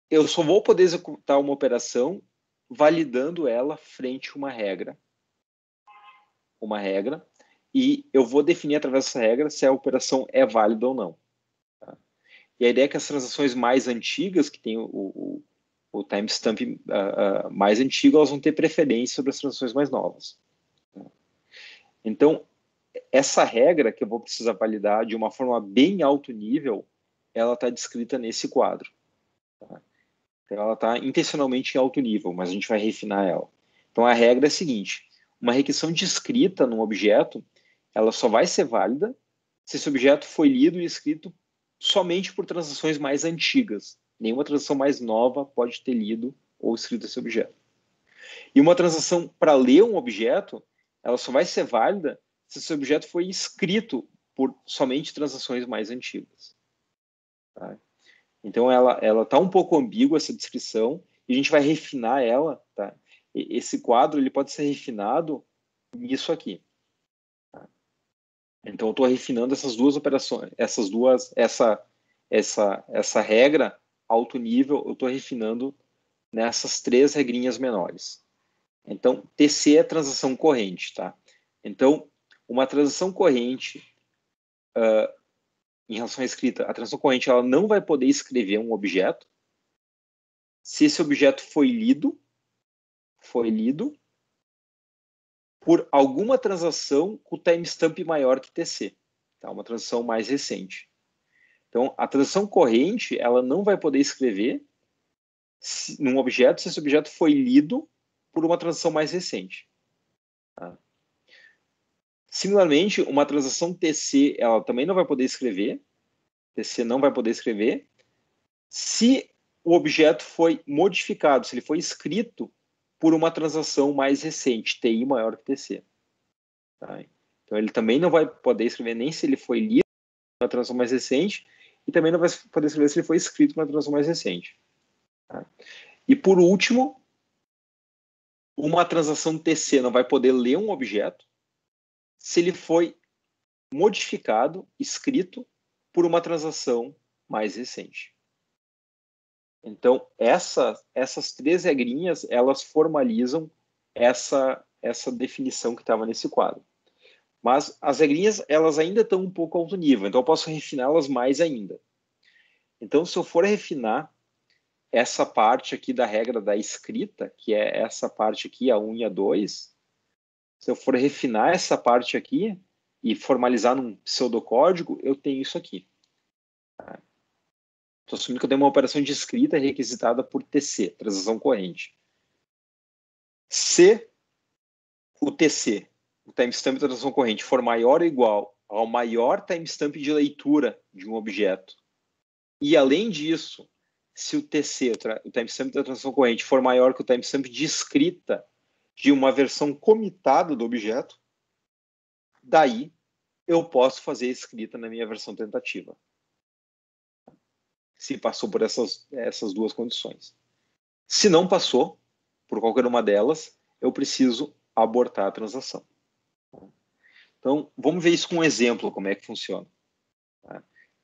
eu só vou poder executar uma operação validando ela frente a uma regra. E eu vou definir através dessa regra se a operação é válida ou não. Tá? E a ideia é que as transações mais antigas, que tem o timestamp mais antigo, elas vão ter preferência sobre as transações mais novas. Tá? Então, essa regra que eu vou precisar validar de uma forma bem alto nível, ela está descrita nesse quadro. Tá? Então, ela está intencionalmente em alto nível, mas a gente vai refinar ela. Então, a regra é a seguinte: uma requisição descrita num objeto, ela só vai ser válida se esse objeto foi lido e escrito somente por transações mais antigas. Nenhuma transação mais nova pode ter lido ou escrito esse objeto. E uma transação para ler um objeto, ela só vai ser válida se esse objeto foi escrito por somente transações mais antigas. Tá? Então, ela está um pouco ambígua, essa descrição, e a gente vai refinar ela. Tá? Esse quadro ele pode ser refinado nisso aqui. Tá? Então, eu estou refinando essas duas operações, essa regra alto nível, eu estou refinando nessas três regrinhas menores. Então, TC é transação corrente. Tá? Então, uma transação corrente, em relação à escrita, a transação corrente ela não vai poder escrever um objeto se esse objeto foi lido por alguma transação com timestamp maior que TC, tá? Uma transação mais recente. Então, a transação corrente ela não vai poder escrever num objeto se esse objeto foi lido por uma transação mais recente. Tá? Similarmente, uma transação TC ela também não vai poder escrever, TC não vai poder escrever, se o objeto foi modificado, se ele foi escrito por uma transação mais recente, TI maior que TC. Tá? Então, ele também não vai poder escrever nem se ele foi lido por uma transação mais recente e também não vai poder escrever se ele foi escrito por uma transação mais recente. Tá? E, por último, uma transação TC não vai poder ler um objeto se ele foi modificado, escrito, por uma transação mais recente. Então, essas três regrinhas, elas formalizam essa definição que estava nesse quadro. Mas as regrinhas, elas ainda estão um pouco alto nível, então eu posso refiná-las mais ainda. Então, se eu for refinar essa parte aqui da regra da escrita, que é essa parte aqui, a 1 e a 2, se eu for refinar essa parte aqui e formalizar num pseudocódigo, eu tenho isso aqui. Estou assumindo que eu tenho uma operação de escrita requisitada por TC, transação corrente. Se o TC, o timestamp da transação corrente, for maior ou igual ao maior timestamp de leitura de um objeto, e além disso, se o TC, o timestamp da transação corrente, for maior que o timestamp de escrita de uma versão comitada do objeto, daí eu posso fazer a escrita na minha versão tentativa. Se passou por essas duas condições. Se não passou, por qualquer uma delas, eu preciso abortar a transação. Então, vamos ver isso com um exemplo, como é que funciona.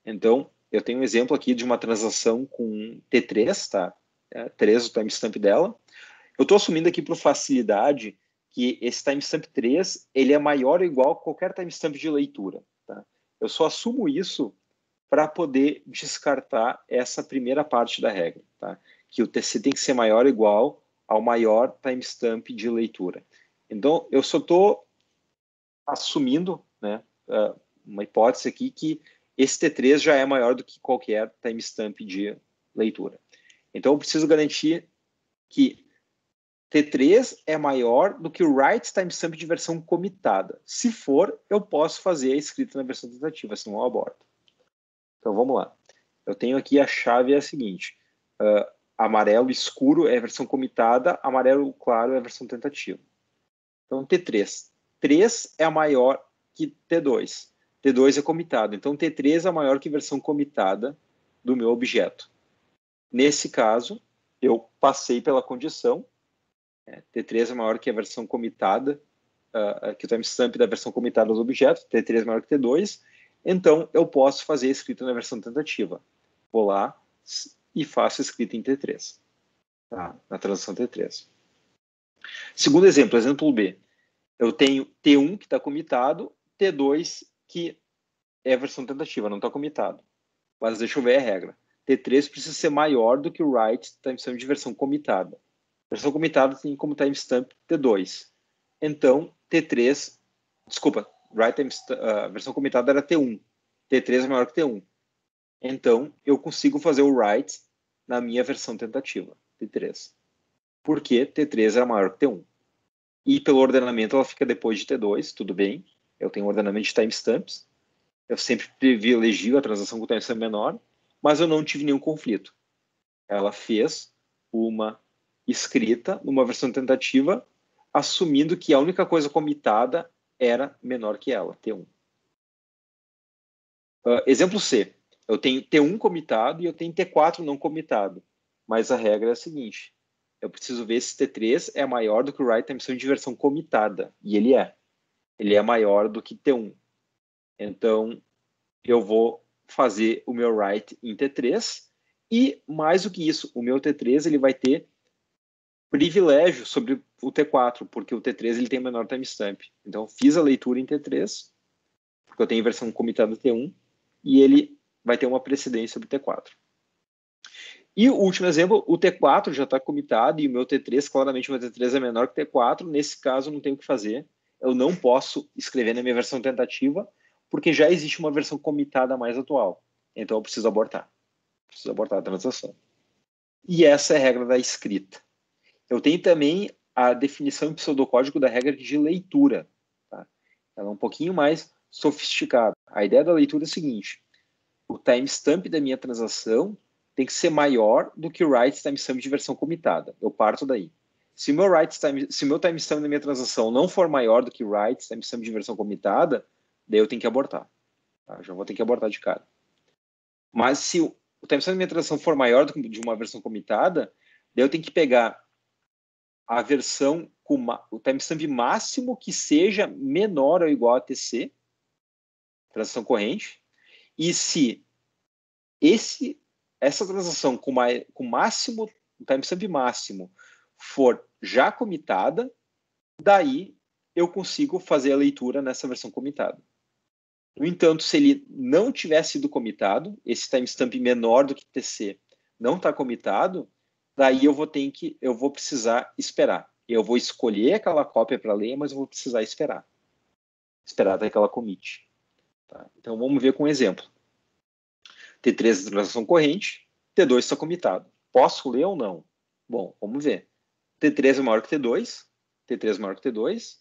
Então, eu tenho um exemplo aqui de uma transação com T3, tá? 3 o timestamp dela. Eu estou assumindo aqui por facilidade que esse timestamp 3 ele é maior ou igual a qualquer timestamp de leitura. Tá? Eu só assumo isso para poder descartar essa primeira parte da regra, tá? Que o TC tem que ser maior ou igual ao maior timestamp de leitura. Então, eu só estou assumindo, né, uma hipótese aqui que esse T3 já é maior do que qualquer timestamp de leitura. Então, eu preciso garantir que T3 é maior do que o write timestamp de versão comitada. Se for, eu posso fazer a escrita na versão tentativa, senão eu aborto. Então, vamos lá. Eu tenho aqui a chave é a seguinte. Amarelo escuro é a versão comitada, amarelo claro é a versão tentativa. Então, T3. 3 é maior que T2. T2 é comitado. Então, T3 é maior que a versão comitada do meu objeto. Nesse caso, eu passei pela condição. T3 é maior que a versão comitada, que o timestamp da versão comitada do objeto. T3 é maior que T2. Então, eu posso fazer a escrita na versão tentativa. Vou lá e faço a escrita em T3. Tá? Na transação T3. Segundo exemplo, exemplo B. Eu tenho T1 que está comitado, T2 que é a versão tentativa, não está comitado. Mas deixa eu ver a regra. T3 precisa ser maior do que o write timestamp de versão comitada. Versão comitada tem como timestamp T2. Então, T3... Desculpa, a versão comitada era T1. T3 é maior que T1. Então, eu consigo fazer o write na minha versão tentativa, T3. Porque T3 era maior que T1. E pelo ordenamento ela fica depois de T2, tudo bem. Eu tenho um ordenamento de timestamps. Eu sempre privilegio a transação com timestamp menor, mas eu não tive nenhum conflito. Ela fez uma escrita numa versão tentativa, assumindo que a única coisa comitada era menor que ela, T1. Exemplo C. Eu tenho T1 comitado e eu tenho T4 não comitado. Mas a regra é a seguinte. Eu preciso ver se T3 é maior do que o write timestamp de versão comitada. E ele é. Ele é maior do que T1. Então, eu vou fazer o meu write em T3. E, mais do que isso, o meu T3 ele vai ter privilégio sobre o T4, porque o T3 ele tem menor timestamp. Então, eu fiz a leitura em T3, porque eu tenho versão comitada T1, e ele vai ter uma precedência sobre T4. E o último exemplo, o T4 já está comitado e o meu T3, claramente o meu T3 é menor que o T4. Nesse caso, não tenho o que fazer. Eu não posso escrever na minha versão tentativa, porque já existe uma versão comitada mais atual. Então, eu preciso abortar. Preciso abortar a transação. E essa é a regra da escrita. Eu tenho também a definição em pseudocódigo da regra de leitura. Tá? Ela é um pouquinho mais sofisticada. A ideia da leitura é a seguinte. O timestamp da minha transação tem que ser maior do que o write timestamp de versão comitada. Eu parto daí. Se o meu timestamp da minha transação não for maior do que o write timestamp de versão comitada, daí eu tenho que abortar. Tá? Já vou ter que abortar de cara. Mas se o timestamp da minha transação for maior do que de uma versão comitada, daí eu tenho que pegar a versão com o timestamp máximo que seja menor ou igual a TC, transação corrente, e se essa transação com máximo, o timestamp máximo for já comitada, daí eu consigo fazer a leitura nessa versão comitada. No entanto, se ele não tivesse sido comitado, esse timestamp menor do que TC não está comitado, daí eu vou precisar esperar. Eu vou escolher aquela cópia para ler, mas eu vou precisar esperar. Esperar até que ela comite. Tá? Então, vamos ver com um exemplo. T3 é transação corrente, T2 está comitado. Posso ler ou não? Bom, vamos ver. T3 é maior que T2, T3 é maior que T2,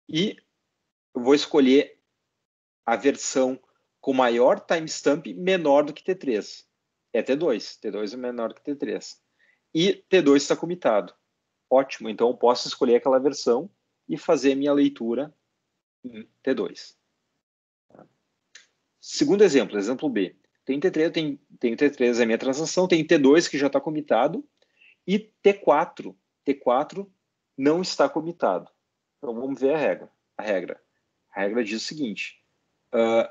e eu vou escolher a versão com maior timestamp menor do que T3. É T2. T2 é menor que T3. E T2 está comitado. Ótimo, então eu posso escolher aquela versão e fazer minha leitura em T2. Segundo exemplo, exemplo B. Tem T3, tem T3 é a minha transação, tem T2 que já está comitado, e T4. T4 não está comitado. Então, vamos ver a regra. A regra diz o seguinte. Eu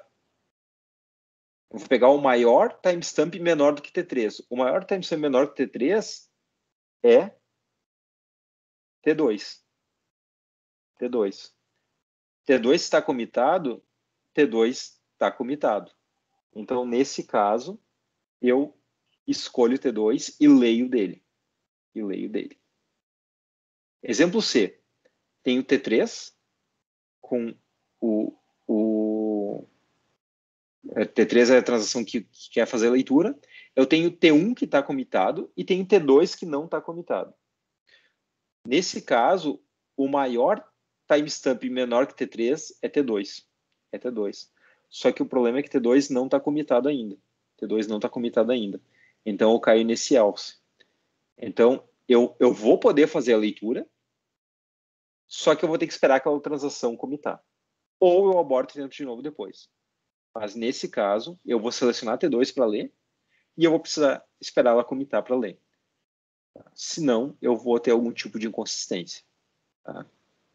vou pegar o maior timestamp menor do que T3. O maior timestamp menor que T3 é T2. T2. T2 está comitado, T2 está comitado. Então, nesse caso, eu escolho T2 e leio dele. Exemplo C. Tenho T3 com o T3 é a transação que quer fazer a leitura. Eu tenho T1 que está comitado e tenho T2 que não está comitado. Nesse caso, o maior timestamp menor que T3 é T2. É T2. Só que o problema é que T2 não está comitado ainda. T2 não está comitado ainda. Então, eu caio nesse else. Então, eu vou poder fazer a leitura, só que eu vou ter que esperar aquela transação comitar. Ou eu aborto e tento de novo depois. Mas, nesse caso, eu vou selecionar T2 para ler e eu vou precisar esperar ela comitar para ler. Senão, eu vou ter algum tipo de inconsistência. Tá?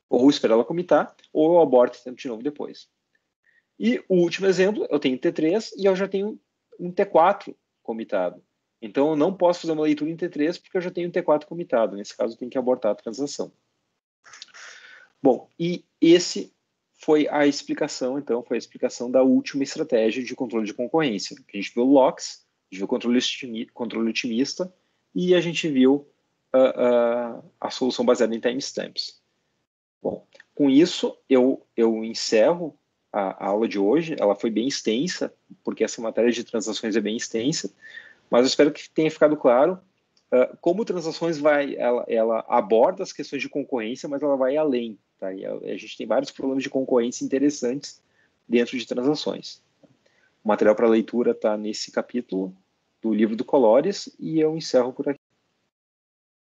Ou esperar ela comitar, ou eu aborto e tento de novo depois. E o último exemplo, eu tenho T3 e eu já tenho um T4 comitado. Então, eu não posso fazer uma leitura em T3 porque eu já tenho um T4 comitado. Nesse caso, eu tenho que abortar a transação. Bom, e esse foi a explicação, então, foi a explicação da última estratégia de controle de concorrência. A gente viu o locks, a gente viu o controle otimista e a gente viu a solução baseada em timestamps. Bom, com isso, eu encerro a aula de hoje. Ela foi bem extensa, porque essa matéria de transações é bem extensa, mas eu espero que tenha ficado claro como transações ela aborda as questões de concorrência, mas ela vai além. Tá? E a gente tem vários problemas de concorrência interessantes dentro de transações. O material para leitura está nesse capítulo do livro do Colores e eu encerro por aqui.